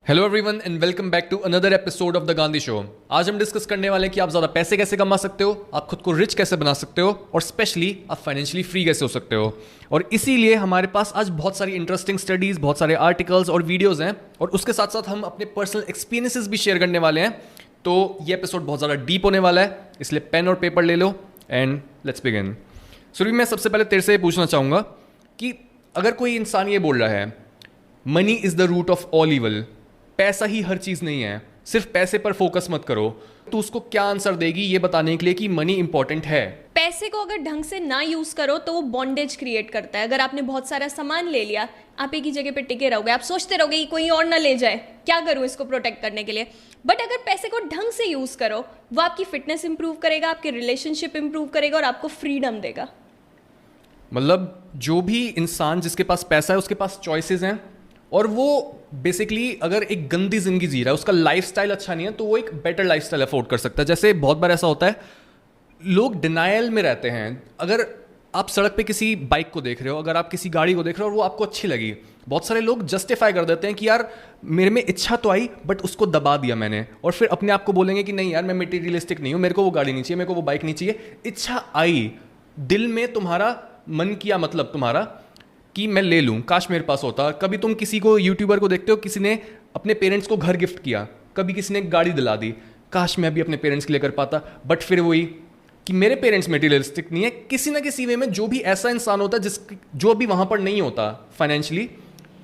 Hello everyone and welcome back to another episode of the Gandhi show. आज हम discuss करने वाले हैं कि आप ज़्यादा पैसे कैसे कमा सकते हो, आप खुद को रिच कैसे बना सकते हो और स्पेशली आप फाइनेंशियली फ्री कैसे हो सकते हो। और इसीलिए हमारे पास आज बहुत सारी इंटरेस्टिंग स्टडीज़, बहुत सारे आर्टिकल्स और वीडियोज़ हैं और उसके साथ साथ हम अपने पर्सनल एक्सपीरियंसेस भी शेयर करने वाले हैं। तो ये एपिसोड बहुत ज़्यादा डीप होने वाला है, इसलिए पेन और पेपर ले लो एंड लेट्स बिगिन। सुरभि, मैं सबसे पहले तेरे से ये पूछना चाहूँगा कि अगर कोई इंसान ये बोल रहा है money is the root of all evil, पैसा ही हर चीज नहीं है, सिर्फ पैसे पर फोकस मत करो, तो उसको क्या आंसर देगी ये बताने के लिए कि मनी इंपॉर्टेंट है। पैसे को अगर ढंग से ना यूज करो तो वो बॉन्डेज क्रिएट करता है। अगर आपने बहुत सारा सामान ले लिया, आप एक ही जगह पे टिके रहोगे, आप सोचते रहोगे कि कोई और ना ले जाए, क्या करूं इसको प्रोटेक्ट करने के लिए। बट अगर पैसे को ढंग से यूज करो, वो आपकी फिटनेस इंप्रूव करेगा, आपके रिलेशनशिप इंप्रूव करेगा और आपको फ्रीडम देगा। मतलब जो भी इंसान जिसके पास पैसा है उसके पास चॉइसेस हैं और वो बेसिकली अगर एक गंदी जिंदगी जी रहा है, उसका लाइफस्टाइल अच्छा नहीं है, तो वो एक बेटर लाइफस्टाइल अफोर्ड कर सकता है। जैसे बहुत बार ऐसा होता है, लोग डिनायल में रहते हैं। अगर आप सड़क पे किसी बाइक को देख रहे हो, अगर आप किसी गाड़ी को देख रहे हो और वो आपको अच्छी लगी, बहुत सारे लोग जस्टिफाई कर देते हैं कि यार मेरे में इच्छा तो आई बट उसको दबा दिया मैंने, और फिर अपने आप को बोलेंगे कि नहीं यार मैं मटेरियलिस्टिक नहीं हूँ, मेरे को वो गाड़ी नहीं चाहिए, मेरे को वो बाइक नहीं चाहिए। इच्छा आई दिल में, तुम्हारा मन किया, मतलब तुम्हारा कि मैं ले लूँ, काश मेरे पास होता। कभी तुम किसी को, यूट्यूबर को देखते हो, किसी ने अपने पेरेंट्स को घर गिफ्ट किया, कभी किसी ने गाड़ी दिला दी, काश मैं भी अपने पेरेंट्स के लिए कर पाता। बट फिर वही कि मेरे पेरेंट्स मटेरियलिस्टिक नहीं है। किसी ना किसी वे में जो भी ऐसा इंसान होता है जो अभी वहाँ पर नहीं होता फाइनेंशियली,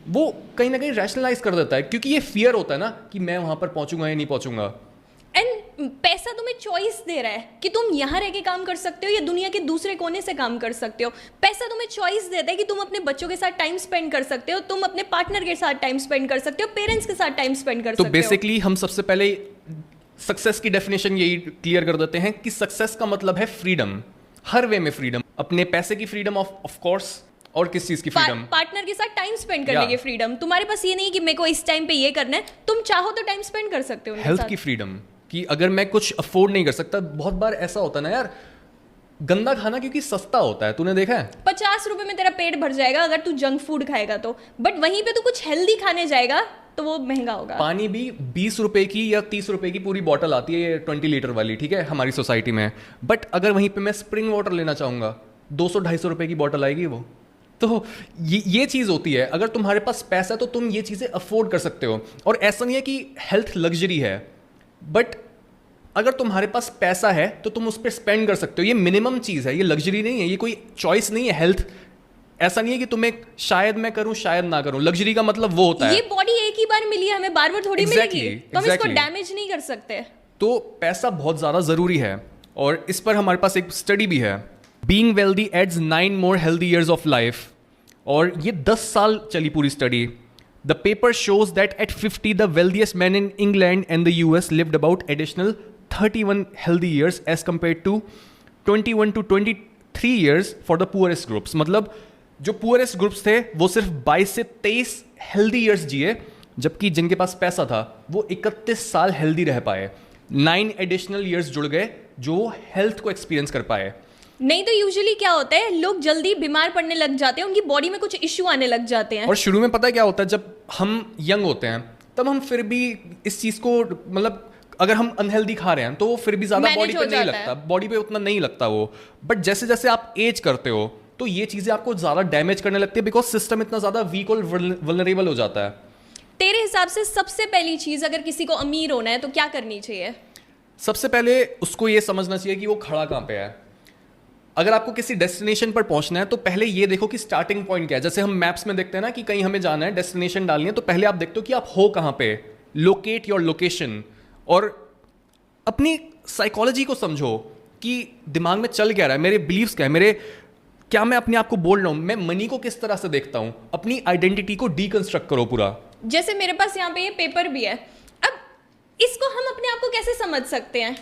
वो कहीं ना कहीं रैशनलाइज कर देता है, क्योंकि ये फियर होता है ना कि मैं वहाँ पर पहुँचूंगा या नहीं पहुँचूंगा। एंड पैसा तुम्हें चॉइस दे रहा है कि तुम यहाँ रह के काम कर सकते हो या दुनिया के दूसरे कोने से काम कर सकते हो। पैसा तुम्हें चॉइस देता है कि तुम अपने बच्चों के साथ टाइम स्पेंड कर सकते हो, तुम अपने पार्टनर के साथ टाइम स्पेंड कर सकते हो, पेरेंट्स के साथ टाइम स्पेंड कर सकते हो। तो बेसिकली हम सबसे पहले सक्सेस की डेफिनेशन यही क्लियर कर देते हैं कि सक्सेस का मतलब है फ्रीडम, हर वे में फ्रीडम, अपने पैसे की फ्रीडम ऑफ कोर्स, और किस चीज की फ्रीडम, पार्टनर के साथ टाइम स्पेंड करने की फ्रीडम। तुम्हारे पास ये नहीं कि मेरे को इस टाइम पे ये करना है, तुम चाहो तो टाइम स्पेंड कर सकते हो। हेल्थ की फ्रीडम कि अगर मैं कुछ अफोर्ड नहीं कर सकता, बहुत बार ऐसा होता है ना यार, गंदा खाना क्योंकि सस्ता होता है, तूने देखा है 50 रुपए में तेरा पेट भर जाएगा अगर तू जंक फूड खाएगा तो, बट वहीं पे तू कुछ हेल्दी खाने जाएगा तो वो महंगा होगा। पानी भी 20 रुपए की या 30 रुपए की पूरी बॉटल आती है 20 लीटर वाली, ठीक है, हमारी सोसाइटी में। बट अगर वहीं पे मैं स्प्रिंग वाटर लेना चाहूंगा, 200-250 रुपए की बॉटल आएगी वो। तो ये चीज़ होती है, अगर तुम्हारे पास पैसा है तो तुम ये चीज़ें अफोर्ड कर सकते हो। और ऐसा नहीं है कि हेल्थ लग्जरी है, बट अगर तुम्हारे पास पैसा है तो तुम उस पर स्पेंड कर सकते हो। ये मिनिमम चीज़ है, ये लग्जरी नहीं है, ये कोई चॉइस नहीं है। हेल्थ ऐसा नहीं है कि तुम्हें शायद मैं करूं शायद ना करूं। लग्जरी का मतलब वो होता है ये बॉडी एक ही बार मिली है, हमें बार बार थोड़ी मिलेगी, तो हम इसको डैमेज नहीं कर सकते। तो पैसा बहुत ज़्यादा ज़रूरी है और इस पर हमारे पास एक स्टडी भी है, being wealthy adds 9 more healthy years of life, और ये 10 साल चली पूरी study. The paper shows that at 50, the wealthiest men in England and the US lived about additional 31 healthy years as compared to 21 to 23 years for the poorest groups। मतलब जो poorest groups थे वो सिर्फ 22 से 23 healthy years जिए, जबकि जिनके पास पैसा था वो 31 साल healthy रह पाए। 9 additional years जुड़ गए जो हेल्थ को एक्सपीरियंस कर पाए। नहीं तो यूजुअली क्या होता है, लोग जल्दी बीमार पड़ने लग जाते हैं, उनकी बॉडी में कुछ इश्यू आने लग जाते हैं। और शुरू में पता है क्या होता है, जब हम यंग होते हैं तब हम फिर भी इस चीज़ को, मतलब अगर हम अनहेल्दी खा रहे हैं तो वो फिर भी ज़्यादा बॉडी पे नहीं लगता, बॉडी पे उतना नहीं लगता वो। बट जैसे जैसे आप एज करते हो तो ये चीज़ें आपको ज़्यादा डैमेज करने लगती है, बिकॉज सिस्टम इतना ज़्यादा वीक और वल्नरेबल हो जाता है। तेरे हिसाब से सबसे पहली चीज़, अगर किसी को अमीर होना है तो क्या करनी चाहिए? सबसे पहले उसको ये समझना चाहिए कि वो खड़ा कहाँ पे है। अगर आपको किसी डेस्टिनेशन पर पहुंचना है तो पहले ये देखो कि स्टार्टिंग पॉइंट क्या है। जैसे हम मैप्स में देखते हैं ना कि कहीं हमें जाना है, डेस्टिनेशन डालनी है, तो पहले आप देखते हो कि आप हो कहाँ पे, लोकेट योर लोकेशन, और अपनी साइकोलॉजी को समझो कि दिमाग में चल क्या रहा है, मेरे बिलीव्स क्या है, क्या मैं अपने आप को बोल रहा हूँ, मैं मनी को किस तरह से देखता हूँ, अपनी आइडेंटिटी को डीकंस्ट्रक्ट करो पूरा। जैसे मेरे पास यहाँ पे ये पेपर भी है, अब इसको हम अपने आप को कैसे समझ सकते हैं?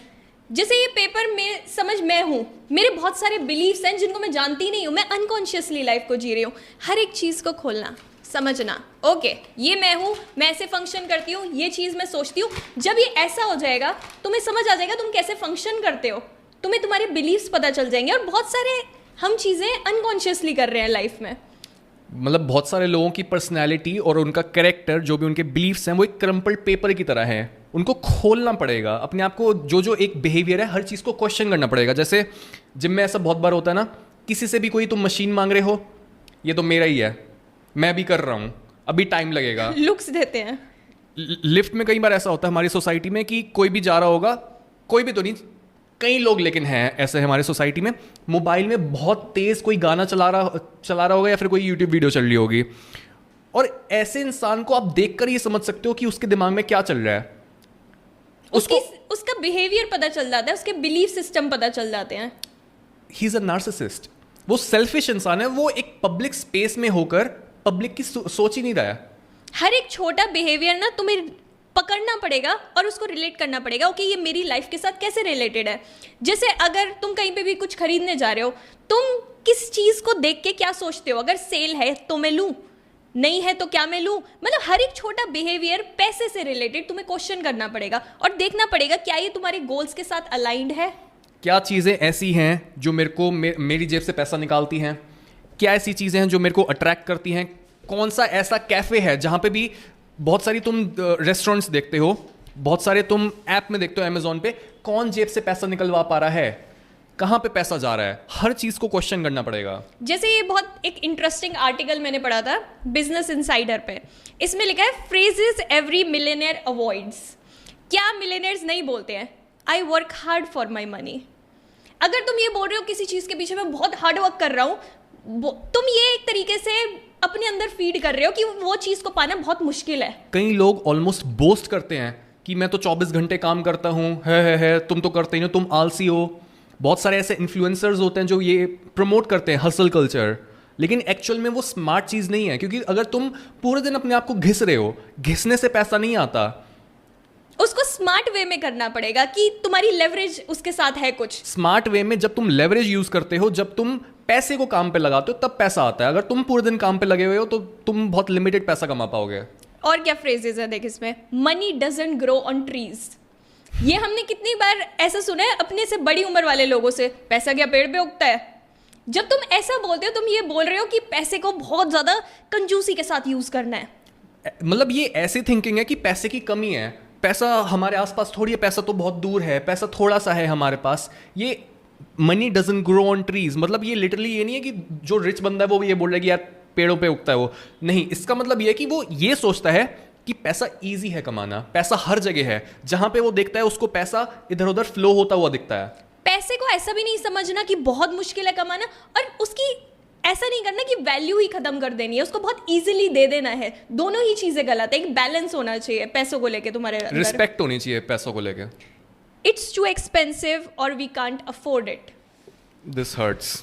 जैसे ये पेपर में समझ मैं हूँ, मेरे बहुत सारे बिलीव्स हैं जिनको मैं जानती नहीं हूँ, मैं अनकॉन्शियसली लाइफ को जी रही हूँ। हर एक चीज़ को खोलना, समझना, ओके ये मैं हूँ, मैं ऐसे फंक्शन करती हूँ, ये चीज़ मैं सोचती हूँ। जब ये ऐसा हो जाएगा तुम्हें समझ आ जाएगा तुम कैसे फंक्शन करते हो, तुम्हें तुम्हारे बिलीव्स पता चल जाएंगे। और बहुत सारे हम चीज़ें अनकॉन्शियसली कर रहे हैं लाइफ में। मतलब बहुत सारे लोगों की पर्सनैलिटी और उनका कैरेक्टर, जो भी उनके बिलीफ्स हैं, वो एक क्रम्पल्ड पेपर की तरह है। उनको खोलना पड़ेगा अपने आप को, जो एक बिहेवियर है हर चीज़ को क्वेश्चन करना पड़ेगा। जैसे जिम में ऐसा बहुत बार होता है ना, किसी से भी कोई तुम मशीन मांग रहे हो, ये तो मेरा ही है, मैं भी कर रहा हूँ, अभी टाइम लगेगा। लुक्स देते हैं। लिफ्ट में कई बार ऐसा होता है हमारी सोसाइटी में कि कोई भी जा रहा होगा, कोई भी तो नहीं, कई लोग लेकिन हैं ऐसे हमारे सोसाइटी में, मोबाइल में बहुत तेज कोई गाना चला रहा होगा या फिर कोई यूट्यूब वीडियो चल रही होगी, और ऐसे इंसान को आप देखकर ये समझ सकते हो कि उसके दिमाग में क्या चल रहा है। उसका बिहेवियर पता चल जाता है, उसके बिलीफ सिस्टम पता चल जाते हैं। He is a narcissist. वो सेल्फिश इंसान है, वो एक पब्लिक स्पेस में होकर पब्लिक की सोच ही नहीं रहा है। हर एक छोटा बिहेवियर ना तुम्हें पकड़ना पड़ेगा और उसको रिलेट करना पड़ेगा, ओके ये मेरी लाइफ के साथ कैसे रिलेटेड है। जैसे अगर तुम कहीं पे भी कुछ खरीदने जा रहे हो, तुम किस चीज को देख के क्या सोचते हो? अगर सेल है तो मैं लूं, नहीं है तो क्या मैं लूं? मतलब हर एक छोटा बिहेवियर पैसे से रिलेटेड तुम्हें क्वेश्चन करना पड़ेगा और देखना पड़ेगा क्या ये तुम्हारे गोल्स के साथ अलाइंड है। क्या चीज़ें ऐसी हैं जो मेरे को मेरी जेब से पैसा निकालती हैं? क्या ऐसी चीज़ें हैं जो मेरे को अट्रैक्ट करती हैं? कौन सा ऐसा कैफ़े है जहाँ पे भी बहुत सारी तुम रेस्टोरेंट्स देखते हो, बहुत सारे तुम ऐप में देखते हो अमेजोन पे, कौन जेब से पैसा निकलवा पा रहा है, कहाँ पे पैसा जा रहा है? हर चीज़ को क्वेश्चन करना पड़ेगा। जैसे ये बहुत एक इंटरेस्टिंग आर्टिकल मैंने पढ़ा था बिजनेस इनसाइडर पे। इसमें लिखा है फ्रेजेस एवरी मिलियनेयर अवॉइड्स। क्या मिलियनेयर्स नहीं बोलते हैं I work hard for my money? अगर तुम ये बोल रहे हो किसी चीज़ के पीछे मैं बहुत हार्ड वर्क कर रहा हूँ, तुम ये एक तरीके से अपने अंदर फीड कर रहे हो कि वो चीज़ को पाना बहुत मुश्किल है। कई लोग ऑलमोस्ट बोस्ट करते हैं कि मैं तो 24 घंटे काम करता हूँ, है तुम तो करते ही हो, तुम आलसी हो। बहुत सारे ऐसे इन्फ्लुएंसर्स होते हैं जो ये प्रमोट करते हैं हसल कल्चर, लेकिन एक्चुअल में वो स्मार्ट चीज़ नहीं है, क्योंकि अगर तुम पूरे दिन अपने आप को घिस रहे हो, घिसने से पैसा नहीं आता। उसको स्मार्ट वे में करना पड़ेगा कि तुम्हारी लेवरेज उसके साथ है कुछ। स्मार्ट वे में जब तुम लेवरेज यूज करते हो, जब तुम पैसे को काम पे लगाते हो, तब पैसा आता है। अगर तुम पूरे दिन काम पे लगे हुए हो तो तुम बहुत लिमिटेड पैसा कमा पाओगे। और क्या फ्रेजेस है देख इसमें, money doesn't grow on trees. ये हमने कितनी बार ऐसा सुना है अपने से बड़ी उम्र वाले लोगों से, पैसा क्या पेड़ पे उगता है? जब तुम ऐसा बोलते हो, तुम ये बोल रहे हो कि पैसे को बहुत ज्यादा कंजूसी के साथ यूज करना है। मतलब ये ऐसी थिंकिंग है कि पैसे की कमी है, पैसा हमारे आसपास थोड़ी है, पैसा तो बहुत दूर है, पैसा थोड़ा सा है हमारे पास। ये money doesn't grow on trees, मतलब ये लिटरली ये नहीं है कि जो रिच बंदा है वो ये बोल रहा है कि यार पेड़ों पे उगता है वो, नहीं। इसका मतलब ये है कि वो ये सोचता है कि पैसा इजी है कमाना, पैसा हर जगह है, जहां पे वो देखता है उसको पैसा इधर उधर फ्लो होता हुआ दिखता है। पैसे को ऐसा भी नहीं समझना कि बहुत मुश्किल है कमाना, और उसकी ऐसा नहीं करना कि वैल्यू ही खत्म कर देनी है, उसको बहुत इजीली दे देना है। दोनों ही चीजें गलत है। एक बैलेंस होना चाहिए पैसों को लेके तुम्हारे अंदर। रिस्पेक्ट होनी चाहिए पैसों को लेके। इट्स टू एक्सपेंसिव और we can't afford it. This hurts.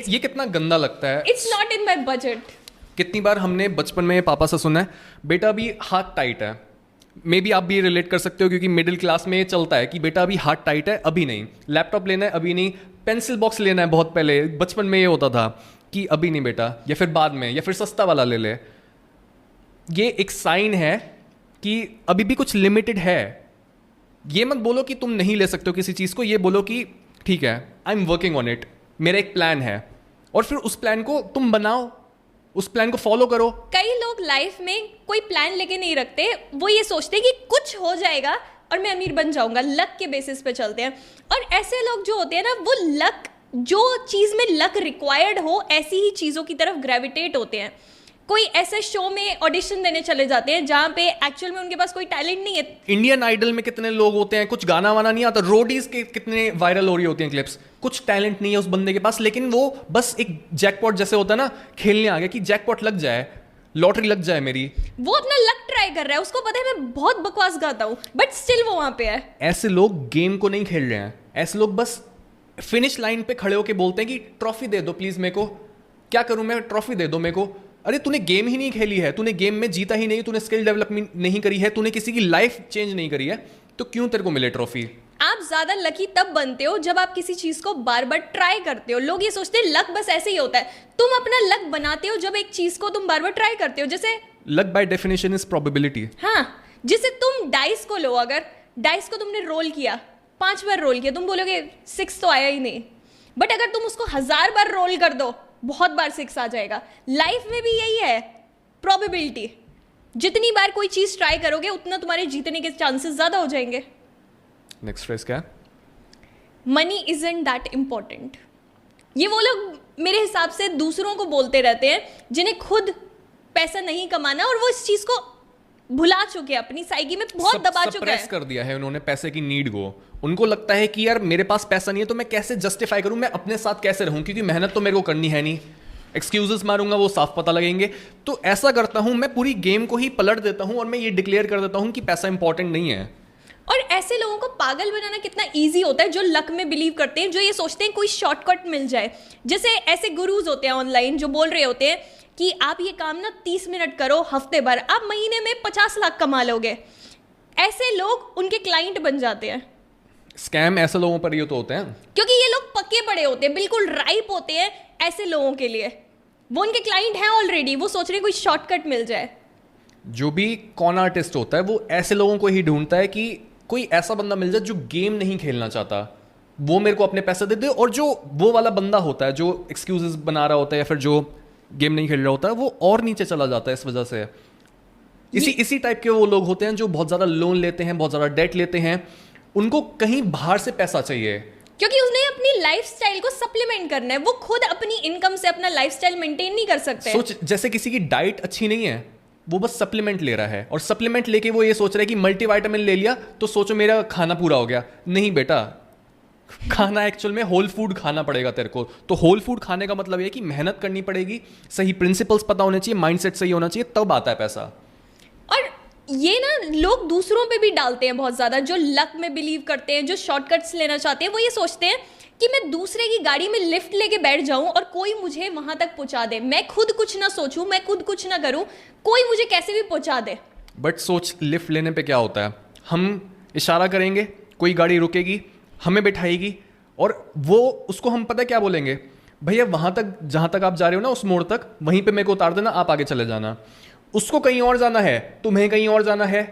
ये कितना गंदा लगता है। It's not in my budget. कितनी बार हमने बचपन में पापा से सुना है, बेटा अभी हाथ टाइट है। मे बी आप भी रिलेट कर सकते हो, क्योंकि मिडिल क्लास में ये चलता है कि बेटा अभी हाथ टाइट है, अभी नहीं। लैपटॉप लेना है, अभी नहीं। पेंसिल बॉक्स लेना है, बहुत पहले बचपन में ये होता था कि अभी नहीं बेटा, या फिर बाद में, या फिर सस्ता वाला ले ले। ये एक साइन है कि अभी भी कुछ लिमिटेड है। ये मत बोलो कि तुम नहीं ले सकते हो किसी चीज़ को, ये बोलो कि ठीक है, I am working on it, मेरा एक प्लान है, और फिर उस प्लान को तुम बनाओ, उस प्लान को फॉलो करो। कई लोग लाइफ में कोई प्लान लेके नहीं रखते, वो ये सोचते कि कुछ हो जाएगा और मैं अमीर बन जाऊंगा, लक के बेसिस पे चलते हैं। और ऐसे लोग जो होते हैं ना, वो लक, जो चीज में लक रिक्वायर्ड हो ऐसी ही चीजों की तरफ ग्रेविटेट होते हैं। कोई ऐसे शो में ऑडिशन देने चले जाते हैं जहां पे एक्चुअल में उनके पास कोई टैलेंट नहीं है। इंडियन आइडल में कितने लोग होते हैं, कुछ गाना वाना नहीं आता, रोडीज के कितने वायरल हो रही होती हैं क्लिप्स, कुछ टैलेंट नहीं है उस बंदे के पास, लेकिन वो बस एक जैकपॉट जैसे होता है ना, खेलने आ गया कि जैकपॉट लग जाए, लॉटरी लग जाए मेरी। वो अपना लक ट्राई कर रहा है, उसको पता है मैं बहुत बकवास गाता हूँ, बट स्टिल वो वहां पे है। ऐसे लोग गेम को नहीं खेल रहे हैं, ऐसे लोग बस फिनिश लाइन पे खड़े होके बोलते हैं कि ट्रॉफी दे दो प्लीज मेरे को, क्या करूं मैं, ट्रॉफी दे दो मेरे को। अरे तूने गेम ही नहीं खेली है, तूने गेम में जीता ही नहीं, तूने स्किल डेवलपमेंट नहीं करी है, तूने किसी की लाइफ चेंज नहीं करी है, तो क्यों तेरे को मिले ट्रॉफी? आप ज्यादा लकी तब बनते हो जब आप किसी चीज को बार बार ट्राई करते हो। लोग ये सोचते हैं लक बस ऐसे ही होता है, तुम अपना लक बनाते हो जब एक चीज को तुम बार बार ट्राई करते हो। जैसे luck by definition is probability. हाँ, जैसे तुम डाइस को लो, अगर डाइस को तुमने रोल किया, 5 बार रोल किया, तुम बोलोगे 6 तो आया ही नहीं। बट अगर तुम उसको 1000 बार रोल कर दो, बहुत बार 6 आ जाएगा। लाइफ में भी यही है प्रोबेबिलिटी, जितनी बार कोई चीज ट्राई करोगे उतना तुम्हारे जीतने के चांसेस ज्यादा हो जाएंगे। नेक्स्ट फ्रेज क्या है? Money isn't that important. ये वो लोग मेरे हिसाब से दूसरों को बोलते रहते हैं जिन्हें खुद पैसा नहीं कमाना, और वो इस चीज को भुला चुके हैं, अपनी साइकी में बहुत दबा चुके हैं। कर दिया है उन्होंने पैसे की नीड को। उनको लगता है कि यार मेरे पास पैसा नहीं है तो मैं कैसे जस्टिफाई करूं, मैं अपने साथ कैसे रहूं, क्योंकि मेहनत तो मेरे को करनी है नहीं, एक्सक्यूजेस मारूंगा वो साफ पता लगेंगे। तो ऐसा करता हूं, मैं पूरी गेम को ही पलट देता हूं और मैं ये डिक्लेयर कर देता हूं कि पैसा इंपॉर्टेंट नहीं है। और ऐसे लोगों को पागल बनाना कितना इजी होता है, जो लक में बिलीव करते हैं, जो ये सोचते हैं कोई शॉर्टकट मिल जाए। जैसे ऐसे गुरुज होते हैं ऑनलाइन जो बोल रहे होते हैं कि आप ये काम ना 30 मिनट करो हफ्ते भर, आप महीने में 50 लाख कमा लोगे। ऐसे लोग उनके क्लाइंट बन जाते हैं। स्कैम ऐसे लोगों पर ये तो होते हैं, क्योंकि ये लोग पक्के पड़े होते हैं, बिल्कुल राइप होते हैं ऐसे लोगों के लिए। वो उनके क्लाइंट हैं ऑलरेडी, वो सोच रहे हैं कोई शॉर्टकट मिल जाए। जो भी कॉन आर्टिस्ट होता है वो ऐसे लोगों को ही ढूंढता है कि कोई ऐसा बंदा मिल जाए जो गेम नहीं खेलना चाहता, वो मेरे को अपने पैसे दे दे। और जो वो वाला बंदा होता है जो एक्सक्यूजेस बना रहा होता है या फिर जो गेम नहीं खेल रहा होता है, वो और नीचे चला जाता है इस वजह से। इसी टाइप के वो लोग होते हैं जो बहुत ज़्यादा लोन लेते हैं, बहुत ज़्यादा डेट लेते हैं, उनको कहीं बाहर से पैसा चाहिए, क्योंकि उसने अपनी लाइफस्टाइल को सप्लीमेंट करना है। वो खुद अपनी इनकम से अपना लाइफस्टाइल मेंटेन नहीं कर सकते। सोच, जैसे किसी की डाइट अच्छी नहीं है, वो बस सप्लीमेंट ले रहा है, और सप्लीमेंट लेके वो ये सोच रहा है कि मल्टीविटामिन ले लिया तो सोचो मेरा खाना पूरा हो गया। नहीं बेटा, खाना एक्चुअल में होल फूड खाना पड़ेगा तेरे को। तो होल फूड खाने का मतलब ये कि मेहनत करनी पड़ेगी, सही प्रिंसिपल्स पता होने चाहिए, माइंडसेट सही होना चाहिए, तब आता है पैसा। और ये ना लोग दूसरों पे भी डालते हैं बहुत ज्यादा, जो लक में बिलीव करते हैं, जो शॉर्टकट्स लेना चाहते हैं। वो ये सोचते हैं कि मैं दूसरे की गाड़ी में लिफ्ट लेके बैठ जाऊं और कोई मुझे वहां तक पहुंचा दे, मैं खुद कुछ ना सोचूं, मैं खुद कुछ ना करूं, कोई मुझे कैसे भी पहुंचा दे। बट सोच, लिफ्ट लेने पे क्या होता है, हम इशारा करेंगे, कोई गाड़ी रुकेगी, हमें बैठाएगी, और वो उसको हम पता है क्या बोलेंगे, भैया वहां तक जहां तक आप जा रहे हो ना उस मोड़ तक, वहीं पे मेरे को उतार देना, आप आगे चले जाना। उसको कहीं और जाना है, तुम्हें कहीं और जाना है,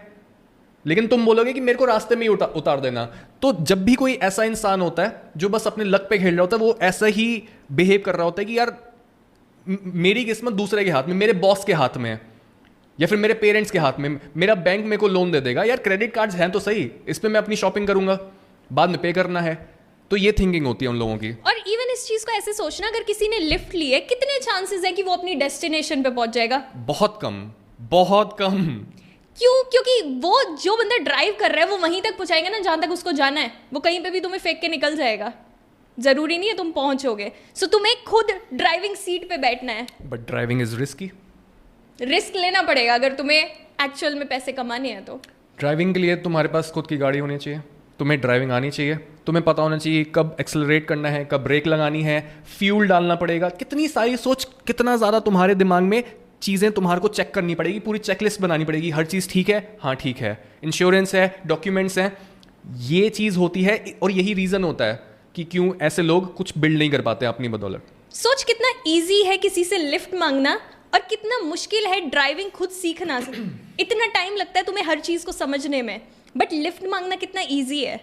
लेकिन तुम बोलोगे कि मेरे को रास्ते में ही उतार देना। तो जब भी कोई ऐसा इंसान होता है जो बस अपने लक पे खेल रहा होता है, वो ऐसा ही बिहेव कर रहा होता है कि यार मेरी किस्मत दूसरे के हाथ में, मेरे बॉस के हाथ में है, या फिर मेरे पेरेंट्स के हाथ में, मेरा बैंक मेरे को लोन दे देगा, यार क्रेडिट कार्ड्स हैं तो सही, इस पर मैं अपनी शॉपिंग करूंगा, बाद में पे करना है। तो ये थिंकिंग होती है उन लोगों की। और इवन इस चीज को ऐसे सोचना, अगर किसी ने लिफ्ट ली है, कितने चांसेस है कि वो अपनी डेस्टिनेशन पे पहुंच जाएगा? बहुत कम, बहुत कम। क्यों? क्योंकि वो जो बंदा ड्राइव कर रहा है वो वहीं तक पहुंचाएगा ना जहां तक उसको जाना है। वो कहीं पे भी तुम्हें फेंक के निकल जाएगा, जरूरी नहीं है तुम पहुंचोगे। सो तुम्हें खुद ड्राइविंग सीट पे बैठना है। But driving is risky. Risk लेना पड़ेगा अगर तुम्हें एक्चुअल में पैसे कमाने हैं तो। ड्राइविंग के लिए तुम्हारे पास खुद की गाड़ी होनी चाहिए, तुम्हें ड्राइविंग आनी चाहिए, तुम्हें पता होना चाहिए कब एक्सेलरेट करना है, कब ब्रेक लगानी है, फ्यूल डालना पड़ेगा, कितनी सारी सोच, कितना ज़्यादा तुम्हारे दिमाग में चीज़ें तुम्हारे को चेक करनी पड़ेगी, पूरी चेकलिस्ट बनानी पड़ेगी। हर चीज़ ठीक है, हाँ ठीक है, इंश्योरेंस है, डॉक्यूमेंट्स हैं, ये चीज़ होती है। और यही रीज़न होता है कि क्यों ऐसे लोग कुछ बिल्ड नहीं कर पाते अपनी बदौलत। सोच कितना ईजी है किसी से लिफ्ट मांगना, और कितना मुश्किल है ड्राइविंग खुद सीखना। इतना टाइम लगता है तुम्हें हर चीज़ को समझने में, बट लिफ्ट मांगना कितना ईजी है।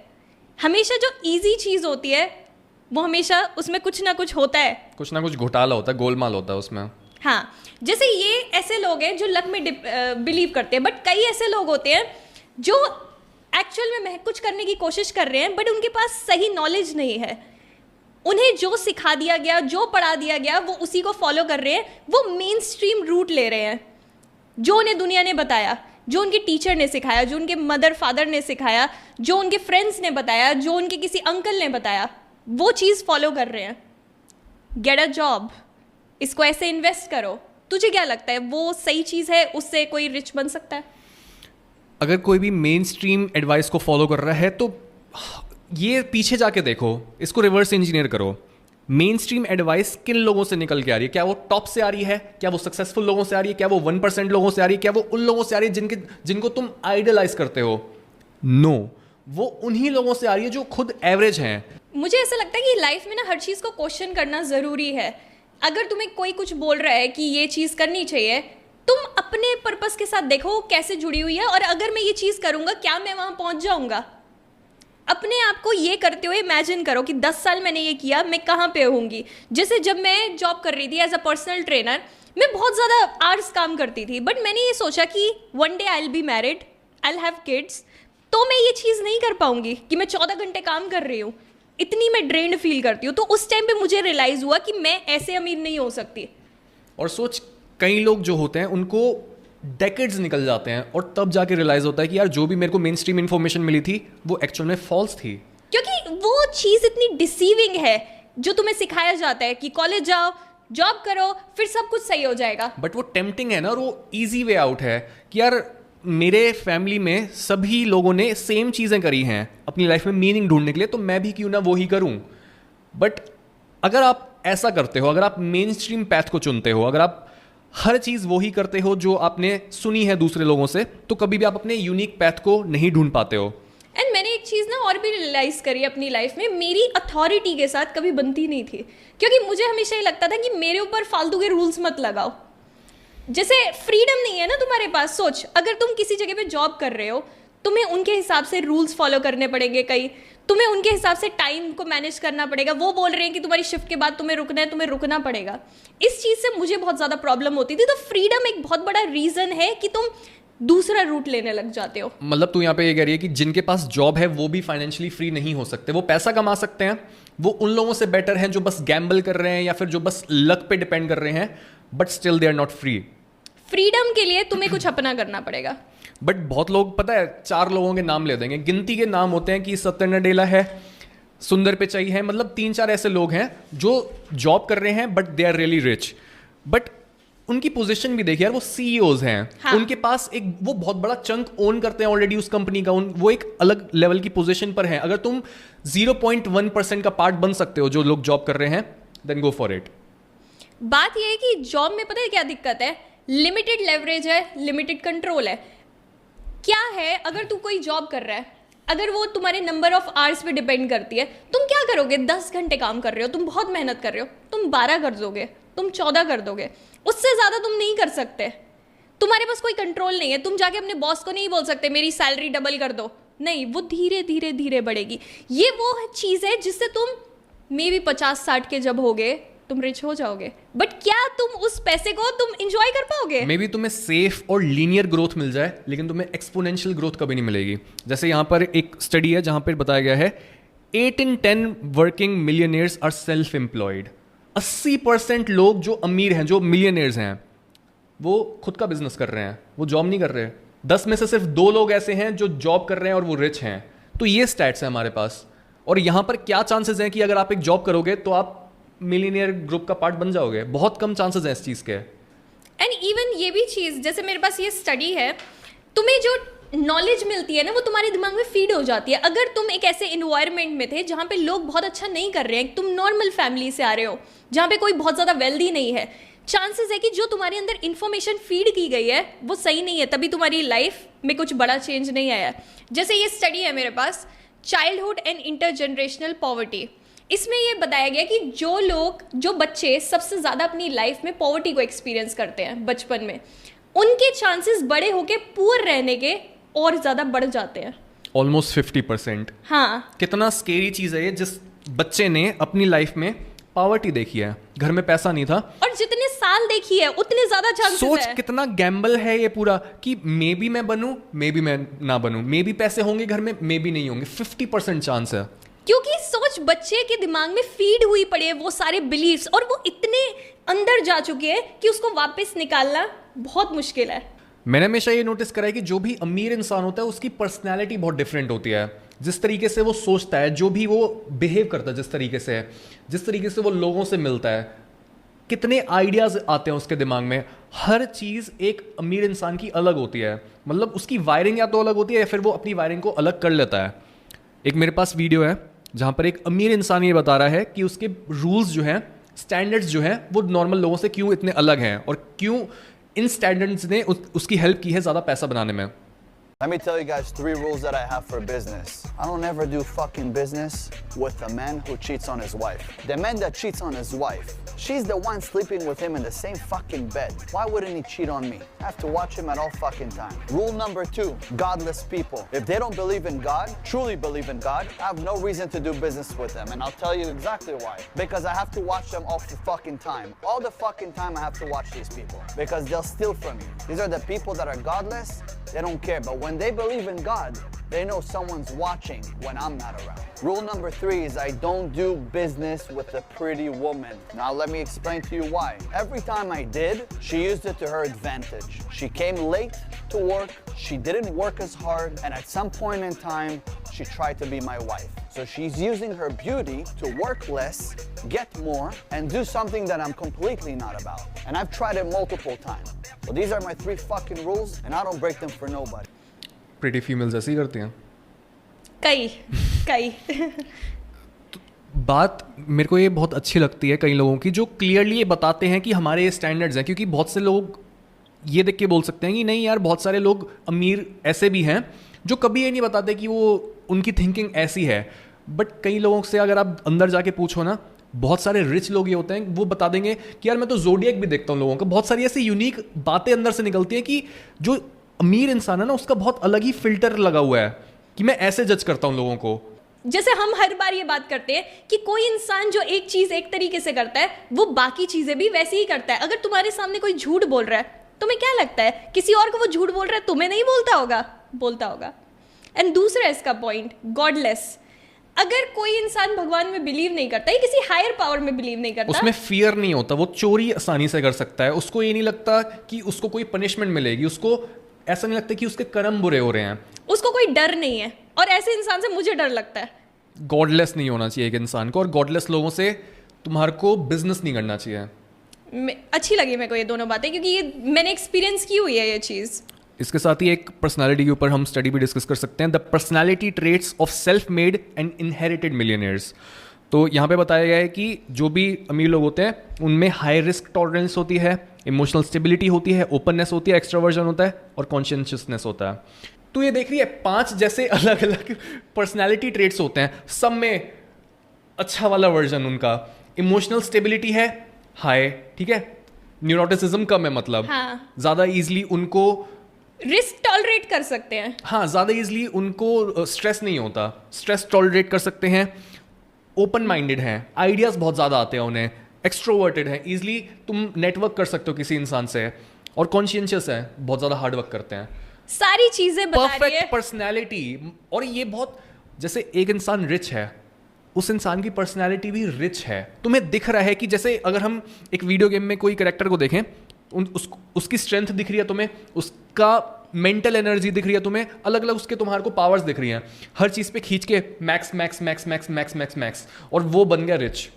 हमेशा जो ईजी चीज़ होती है वो हमेशा उसमें कुछ ना कुछ होता है, कुछ ना कुछ घोटाला होता है, गोलमाल होता है उसमें। हाँ, जैसे ये ऐसे लोग हैं जो लक में बिलीव करते हैं, बट कई ऐसे लोग होते हैं जो एक्चुअल में कुछ करने की कोशिश कर रहे हैं, बट उनके पास सही नॉलेज नहीं है। उन्हें जो सिखा दिया गया, जो पढ़ा दिया गया, वो उसी को फॉलो कर रहे हैं। वो मेन स्ट्रीम रूट ले रहे हैं, जो उन्हें दुनिया ने बताया, जो उनके टीचर ने सिखाया, जो उनके मदर फादर ने सिखाया, जो उनके फ्रेंड्स ने बताया, जो उनके किसी अंकल ने बताया, वो चीज़ फॉलो कर रहे हैं। गेट अ जॉब, इसको ऐसे इन्वेस्ट करो। तुझे क्या लगता है वो सही चीज़ है? उससे कोई रिच बन सकता है? अगर कोई भी मेन स्ट्रीम एडवाइस को फॉलो कर रहा है तो ये पीछे जाके देखो, इसको रिवर्स इंजीनियर करो। मेन स्ट्रीम एडवाइस किन लोगों से निकल के आ रही है? क्या वो टॉप से आ रही है? क्या वो सक्सेसफुल लोगों से आ रही है? क्या वो 1% लोगों से आ रही है? क्या वो उन लोगों से आ रही है जिनको तुम आइडलाइज करते हो? नो, वो उन्हीं लोगों से आ रही है जो खुद एवरेज हैं। मुझे ऐसा लगता है कि लाइफ में ना हर चीज़ को क्वेश्चन करना ज़रूरी है। अगर तुम्हें कोई कुछ बोल रहा है कि ये चीज़ करनी चाहिए, तुम अपने पर्पस के साथ देखो कैसे जुड़ी हुई है, और अगर मैं ये चीज़ करूँगा क्या मैं वहाँ पहुँच जाऊँगा? अपने आप को ये करते हुए इमेजिन करो कि 10 साल मैंने ये किया, मैं कहाँ पे होंगी। जैसे जब मैं जॉब कर रही थी एज अ पर्सनल ट्रेनर, मैं बहुत ज़्यादा आवर्स काम करती थी, बट मैंने ये सोचा कि one day I will be married, I will have kids, तो मैं ये चीज़ नहीं कर पाऊंगी कि मैं 14 घंटे काम कर रही हूँ, इतनी मैं ड्रेन्ड फील करती हूँ। तो उस टाइम पे मुझे रियलाइज़ हुआ कि मैं ऐसे अमीर नहीं हो सकती। और सोच, कई लोग जो होते हैं उनको डेकेड्स निकल जाते हैं और तब जाके रियलाइज होता है कि यार जो भी मेरे को मेन स्ट्रीम इन्फॉर्मेशन मिली थी वो एक्चुअल में फॉल्स थी। क्योंकि वो चीज़ इतनी डिसीविंग है जो तुम्हें सिखाया जाता है कि कॉलेज जाओ, जॉब करो, फिर सब कुछ सही हो जाएगा। बट वो टेम्पटिंग है ना, और वो ईजी वे आउट है कि यार मेरे फैमिली में सभी लोगों ने सेम चीज़ें करी हैं अपनी लाइफ में मीनिंग ढूंढने के लिए, तो मैं भी क्यों ना वो ही करूं। बट अगर आप ऐसा करते हो, अगर आप मेन स्ट्रीम पैथ को चुनते हो, अगर आप हर चीज़ वो ही करते हो जो आपने सुनी है दूसरे लोगों से, तो कभी भी आप अपने यूनिक पैथ को नहीं ढूंढ पाते हो। एंड मैंने एक चीज़ ना और भी रियलाइज़ करी अपनी लाइफ में, मेरी अथॉरिटी के साथ कभी बनती नहीं थी, क्योंकि मुझे हमेशा ये लगता था कि मेरे ऊपर फालतू के रूल्स मत लगाओ। जैसे फ्रीडम नहीं है ना तुम्हारे पास। सोच, अगर तुम किसी जगह पे जॉब कर रहे हो, तुम्हें उनके हिसाब से रूल्स फॉलो करने पड़ेंगे, कई तुम्हें उनके हिसाब से टाइम को मैनेज करना पड़ेगा। वो बोल रहे हैं कि तुम्हारी शिफ्ट के बाद तुम्हें रुकना है, तुम्हें रुकना पड़ेगा। इस चीज़ से मुझे बहुत ज़्यादा प्रॉब्लम होती थी। तो फ्रीडम एक बहुत बड़ा रीज़न है कि तुम दूसरा रूट लेने लग जाते हो। मतलब तू यहाँ पे ये कह रही है कि जिनके पास जॉब है वो भी फाइनेंशियली फ्री नहीं हो सकते। वो पैसा कमा सकते हैं, वो उन लोगों से बेटर हैं जो बस गैम्बल कर रहे हैं या फिर जो बस लक पे डिपेंड कर रहे हैं, but still they are not free. Freedom के लिए तुम्हें कुछ अपना करना पड़ेगा। बट बहुत लोग, पता है, 4 लोगों के नाम ले देंगे, गिनती के नाम होते हैं कि सत्तर नडेला है, सुंदर पिचाई है, मतलब 3-4 ऐसे लोग हैं जो जॉब कर रहे हैं but they are really rich. But उनकी पोजीशन भी देखिए यार, वो सीईओज हैं। हाँ। उनके पास एक वो बहुत बड़ा चंक ओन करते हैं ऑलरेडी उस कंपनी का। वो एक अलग लेवल की पोजीशन पर है। अगर तुम 0.1% का पार्ट बन सकते हो जो लोग जॉब कर रहे हैं, देन गो फॉर इट। बात यह है कि जॉब में पता है क्या दिक्कत है? लिमिटेड लेवरेज है, लिमिटेड कंट्रोल है। क्या है, अगर तू कोई जॉब कर रहा है, अगर वो तुम्हारे नंबर ऑफ आवर्स पे डिपेंड करती है, तुम क्या करोगे? 10 घंटे काम कर रहे हो, तुम बहुत मेहनत कर रहे हो, तुम 12 कर दोगे, तुम 14 कर दोगे, उससे ज़्यादा तुम नहीं कर सकते। तुम्हारे पास कोई कंट्रोल नहीं है। तुम जाके अपने बॉस को नहीं बोल सकते मेरी सैलरी डबल कर दो, नहीं, वो धीरे धीरे धीरे बढ़ेगी। ये वो चीज़ है जिससे तुम मे बी 50-60 के जब होगे तुम रिच हो जाओगे, बट क्या तुम उस पैसे को तुम इंजॉय कर पाओगे? मे बी तुम्हें सेफ और लीनियर ग्रोथ मिल जाए, लेकिन तुम्हें एक्सपोनेंशियल ग्रोथ कभी नहीं मिलेगी। जैसे यहाँ पर एक स्टडी है जहाँ पर बताया गया है 8 in 10 working millionaires are self employed. 80% लोग जो अमीर हैं, जो मिलियनियर्स हैं, वो खुद का बिजनेस कर रहे हैं, वो जॉब नहीं कर रहे। 10 में से सिर्फ 2 लोग ऐसे हैं जो जॉब कर रहे हैं और वो रिच हैं। तो ये स्टैट्स हैं हमारे पास। और यहाँ पर क्या चांसेस हैं कि अगर आप एक जॉब करोगे तो आप मिलियनियर ग्रुप का पार्ट बन जाओगे? बहुत कम चांसेस हैं इस चीज़ के। एंड इवन ये भी चीज़, जैसे मेरे पास ये स्टडी है, तुम्हें जो नॉलेज मिलती है ना वो तुम्हारे दिमाग में फीड हो जाती है। अगर तुम एक ऐसे इन्वायरमेंट में थे जहाँ पे लोग बहुत अच्छा नहीं कर रहे हैं, तुम नॉर्मल फैमिली से आ रहे हो जहाँ पे कोई बहुत ज़्यादा वेल्दी नहीं है, चांसेस है कि जो तुम्हारे अंदर इन्फॉर्मेशन फीड की गई है वो सही नहीं है, तभी तुम्हारी लाइफ में कुछ बड़ा चेंज नहीं आया। जैसे ये स्टडी है मेरे पास, चाइल्डहुड एंड इंटरजनरेशनल पॉवर्टी। इसमें ये बताया गया कि जो बच्चे सबसे ज़्यादा अपनी लाइफ में पॉवर्टी को एक्सपीरियंस करते हैं बचपन में, उनके चांसेस बड़े होके पुअर रहने के और ज़्यादा बढ़ जाते हैं, ऑलमोस्ट 50%। हाँ। कितना स्केरी चीज़ है ये, जिस बच्चे ने अपनी लाइफ में पॉवर्टी देखी है, घर में पैसा नहीं था, और जितने साल देखी है उतने ज़्यादा चांसेस सोच है। कितना गैम्बल है ये पूरा कि मे बी मैं बनूं, मे बी मैं ना बनूं, मे बी पैसे होंगे घर में, मे बी नहीं होंगे। 50% चांस है। क्योंकि सोच, बच्चे के दिमाग में फीड हुई पड़ी है वो सारे बिलीव्स, और वो इतने अंदर जा चुके हैं कि उसको वापस निकालना बहुत मुश्किल है। मैंने हमेशा ये नोटिस करा है कि जो भी अमीर इंसान होता है उसकी पर्सनैलिटी बहुत डिफरेंट होती है। जिस तरीके से वो सोचता है, जो भी वो बिहेव करता है, जिस तरीके से वो लोगों से मिलता है, कितने आइडियाज आते हैं उसके दिमाग में, हर चीज़ एक अमीर इंसान की अलग होती है। मतलब उसकी वायरिंग या तो अलग होती है या फिर वो अपनी वायरिंग को अलग कर लेता है। एक मेरे पास वीडियो है जहाँ पर एक अमीर इंसान ये बता रहा है कि उसके रूल्स जो हैं, स्टैंडर्ड्स जो हैं, वो नॉर्मल लोगों से क्यों इतने अलग हैं और क्यों इन स्टैंडर्ड्स ने उसकी हेल्प की है ज़्यादा पैसा बनाने में। Let me tell you guys 3 rules that I have for business. I don't ever do fucking business with a man who cheats on his wife. The man that cheats on his wife, she's the one sleeping with him in the same fucking bed. Why wouldn't he cheat on me? I have to watch him at all fucking time. Rule number 2, godless people. If they don't believe in God, truly believe in God, I have no reason to do business with them. And I'll tell you exactly why. Because I have to watch them all the fucking time. All the fucking time I have to watch these people. Because they'll steal from you. These are the people that are godless. They don't care. But when they believe in God, they know someone's watching when I'm not around. Rule number 3 is I don't do business with a pretty woman. Now let me explain to you why. Every time I did, she used it to her advantage. She came late to work, she didn't work as hard, and at some point in time, she tried to be my wife. So she's using her beauty to work less, get more, and do something that I'm completely not about. And I've tried it multiple times. So these are my 3 fucking rules, and I don't break them for nobody. Pretty females ऐसी करती हैं. कई बात मेरे को ये बहुत अच्छी लगती है कई लोगों की जो क्लियरली ये बताते हैं कि हमारे ये स्टैंडर्ड्स हैं, क्योंकि बहुत से लोग ये देख के बोल सकते हैं कि नहीं यार, बहुत सारे लोग अमीर ऐसे भी हैं जो कभी ये नहीं बताते कि वो उनकी थिंकिंग ऐसी है. बट कई लोगों से अगर आप अंदर जाके पूछो ना, बहुत सारे रिच लोग ये होते हैं, वो बता देंगे कि यार मैं तो ज़ोडिएक भी देखता हूँ लोगों का. बहुत सारी ऐसी यूनिक बातें अंदर से निकलती हैं कि जो अमीर इंसान है ना, उसका बहुत अलग ही फिल्टर लगा हुआ है कि मैं ऐसे जज करता हूँ लोगों को. जैसे हम हर बार ये बात करते हैं कि कोई इंसान जो एक चीज एक तरीके से करता है वो बाकी चीजें भी वैसे ही करता है. अगर तुम्हारे सामने कोई झूठ बोल रहा है, तुम्हें क्या लगता है किसी और को वो झूठ बोल रहा है, तुम्हें नहीं बोलता होगा? बोलता होगा. एंड दूसरा इसका पॉइंट, गॉडलेस. अगर कोई इंसान भगवान में बिलीव नहीं करता, ये किसी हायर पावर में बिलीव नहीं करता, उसमें फियर नहीं होता, वो चोरी आसानी से कर सकता है. उसको ये नहीं लगता कि उसको कोई पनिशमेंट मिलेगी, उसको ऐसा नहीं लगता कि उसके कर्म बुरे हो रहे हैं, उसको कोई डर नहीं है. और ऐसे इंसान से मुझे डर लगता है. गॉडलेस नहीं होना चाहिए एक इंसान को, और गॉडलेस लोगों से तुम्हारे को बिजनेस नहीं करना चाहिए. अच्छी लगी मेरे को ये दोनों बातें, क्योंकि ये मैंने एक्सपीरियंस की हुई है ये चीज़. इसके साथ ही एक पर्सनालिटी के ऊपर हम स्टडी भी डिस्कस कर सकते हैं, the personality traits of self made and inherited millionaires. तो यहाँ पे बताया गया है कि जो भी अमीर लोग होते हैं उनमें हाई रिस्क टॉलरेंस होती है, इमोशनल स्टेबिलिटी होती है, ओपननेस होती है, एक्सट्रावर्जन होता है और कॉन्शियसनेस होता है. तो ये देख रही है 5 जैसे अलग अलग पर्सनालिटी ट्रेट्स होते हैं, सब में अच्छा वाला वर्जन उनका. इमोशनल स्टेबिलिटी है हाई, ठीक है, न्यूरोटिसिज्म कम है, मतलब हाँ. ज़्यादा ईजिली उनको रिस्क टॉलरेट कर सकते हैं. हाँ, ज़्यादा ईजिली उनको स्ट्रेस नहीं होता, स्ट्रेस टॉलरेट कर सकते हैं. ओपन माइंडेड हैं, आइडियाज़ बहुत ज़्यादा आते हैं उन्हें. एक्सट्रोवर्टेड है, ईजिली तुम नेटवर्क कर सकते हो किसी इंसान से. और कॉन्शियस है, बहुत ज़्यादा हार्ड वर्क करते हैं. सारी चीजें बता रही है. Perfect personality. और ये बहुत, जैसे एक इंसान रिच है, उस इंसान की पर्सनैलिटी भी रिच है. तुम्हें दिख रहा है कि जैसे अगर हम एक वीडियो गेम में कोई कैरेक्टर को देखें, उसकी स्ट्रेंथ दिख रही है तुम्हें, उसका मेंटल एनर्जी दिख रही है तुम्हें, अलग अलग उसके तुम्हारे को पावर्स दिख रही हैं, हर चीज़ पे खींच के max max max max max max max, और वो बन गया रिच.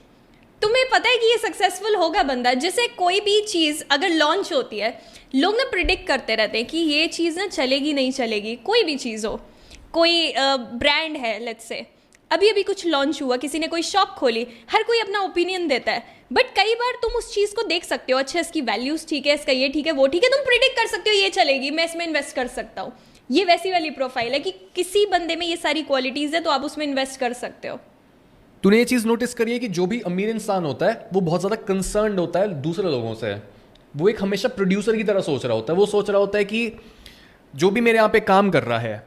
तुम्हें पता है कि ये सक्सेसफुल होगा बंदा. जैसे कोई भी चीज़ अगर लॉन्च होती है, लोग ना प्रिडिक्ट करते रहते हैं कि ये चीज़ ना चलेगी नहीं चलेगी. कोई भी चीज़ हो, कोई ब्रांड है, लेट्स से अभी अभी कुछ लॉन्च हुआ, किसी ने कोई शॉप खोली, हर कोई अपना ओपिनियन देता है. बट कई बार तुम उस चीज़ को देख सकते हो, अच्छा इसकी वैल्यूज़ ठीक है, इसका ये ठीक है, वो ठीक है, तुम प्रिडिक्ट कर सकते हो ये चलेगी, मैं इसमें इन्वेस्ट कर सकता हूँ. ये वैसी वाली प्रोफाइल है कि किसी बंदे में ये सारी क्वालिटीज़ है तो आप उसमें इन्वेस्ट कर सकते हो. तूने ये चीज़ नोटिस करी है कि जो भी अमीर इंसान होता है वो बहुत ज़्यादा कंसर्न्ड होता है दूसरे लोगों से. वो एक हमेशा प्रोड्यूसर की तरह सोच रहा होता है. वो सोच रहा होता है कि जो भी मेरे यहाँ पे काम कर रहा है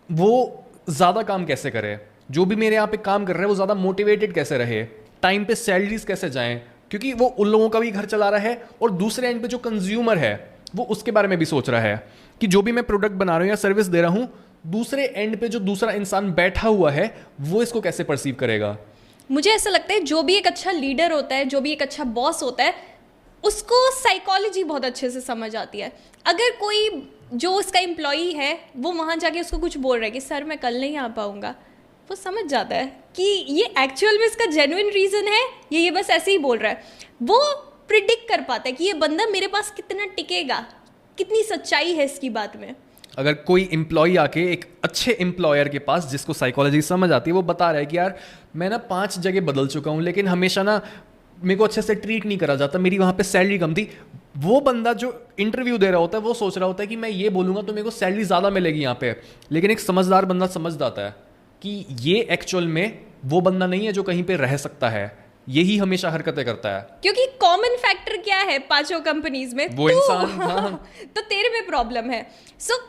वो ज़्यादा काम कैसे करे, जो भी मेरे यहाँ पे काम कर रहा है वो ज़्यादा मोटिवेटेड कैसे रहे, टाइम पे सैलरीज कैसे जाएं, क्योंकि वो उन लोगों का भी घर चला रहा है. और दूसरे एंड पे जो कंज्यूमर है वो उसके बारे में भी सोच रहा है कि जो भी मैं प्रोडक्ट बना रहा हूँ या सर्विस दे रहा हूँ, दूसरे एंड पे जो दूसरा इंसान बैठा हुआ है वो इसको कैसे परसीव करेगा. मुझे ऐसा लगता है जो भी एक अच्छा लीडर होता है, जो भी एक अच्छा बॉस होता है, उसको साइकोलॉजी बहुत अच्छे से समझ आती है. अगर कोई जो उसका एम्प्लॉई है वो वहाँ जाके उसको कुछ बोल रहा है कि सर मैं कल नहीं आ पाऊँगा, वो समझ जाता है कि ये एक्चुअल में इसका जेन्युइन रीज़न है, ये बस ऐसे ही बोल रहा है. वो प्रिडिक्ट कर पाता है कि ये बंदा मेरे पास कितना टिकेगा, कितनी सच्चाई है इसकी बात में. अगर कोई एम्प्लॉय आके एक अच्छे एम्प्लॉयर के पास जिसको साइकोलॉजी समझ आती है, वो बता रहा है कि यार मैं ना 5 जगह बदल चुका हूँ लेकिन हमेशा ना मेरे को अच्छे से ट्रीट नहीं करा जाता, मेरी वहाँ पे सैलरी कम थी, वो बंदा जो इंटरव्यू दे रहा होता है वो सोच रहा होता है कि मैं ये बोलूंगा तो मेरे को सैलरी ज़्यादा मिलेगी यहाँ पे, लेकिन एक समझदार बंदा समझ जाता है कि ये एक्चुअल में वो बंदा नहीं है जो कहीं पे रह सकता है, यही हमेशा हरकतें करता है। क्योंकि कॉमन फैक्टर क्या है पांचों कंपनीज में? वो इंसान, हाँ। तो तेरे में प्रॉब्लम है। सो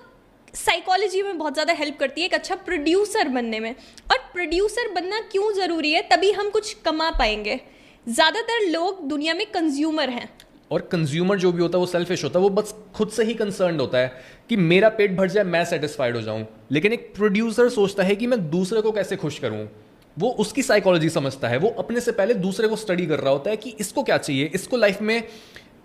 साइकोलॉजी में बहुत ज़्यादा हेल्प करती है एक अच्छा प्रोड्यूसर बनने में। और प्रोड्यूसर बनना क्यों ज़रूरी है? तभी हम कुछ कमा पाएंगे। ज़्यादातर लोग दुनिया में कंज्यूमर हैं, और कंज्यूमर जो भी होता है वो सेल्फिश होता है, वो बस खुद से ही कंसर्न्ड होता है कि मेरा पेट भर जाए, मैं सेटिस्फाइड हो जाऊं। लेकिन एक प्रोड्यूसर सोचता है कि मैं दूसरे को कैसे खुश करूं, वो उसकी साइकोलॉजी समझता है, वो अपने से पहले दूसरे को स्टडी कर रहा होता है कि इसको क्या चाहिए, इसको लाइफ में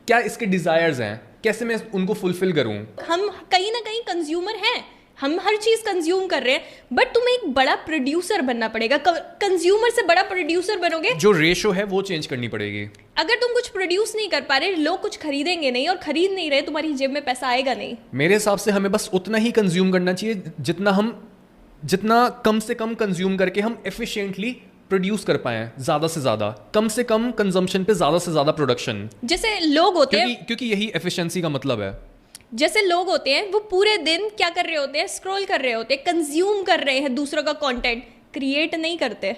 क्या इसके डिजायर्स हैं, कैसे मैं उनको फुलफिल करूं। हम कहीं ना कहीं कंज्यूमर हैं, हम हर चीज कंज्यूम कर रहे हैं, बट तुम्हें एक बड़ा प्रोड्यूसर बनना पड़ेगा। कंज्यूमर से बड़ा प्रोड्यूसर बनोगे, जो रेशो है वो चेंज करनी पड़ेगी। अगर तुम कुछ प्रोड्यूस नहीं कर पा रहे, लोग कुछ खरीदेंगे नहीं, और खरीद नहीं रहे, तुम्हारी जेब में पैसा आएगा नहीं। मेरे हिसाब से हमें बस उतना ही कंज्यूम करना चाहिए जितना कम से कम कंज्यूम करके हम एफिशिएंटली प्रोड्यूस कर पाए, ज्यादा से ज्यादा, कम से कम कंजम्पशन पे ज्यादा से ज्यादा प्रोडक्शन। जैसे लोग होते हैं, क्योंकि यही एफिशिएंसी का मतलब है। जैसे लोग होते हैं वो पूरे दिन क्या कर रहे होते हैं? स्क्रॉल कर रहे होते हैं, कंज्यूम कर रहे हैं दूसरों का कंटेंट, क्रिएट नहीं करते।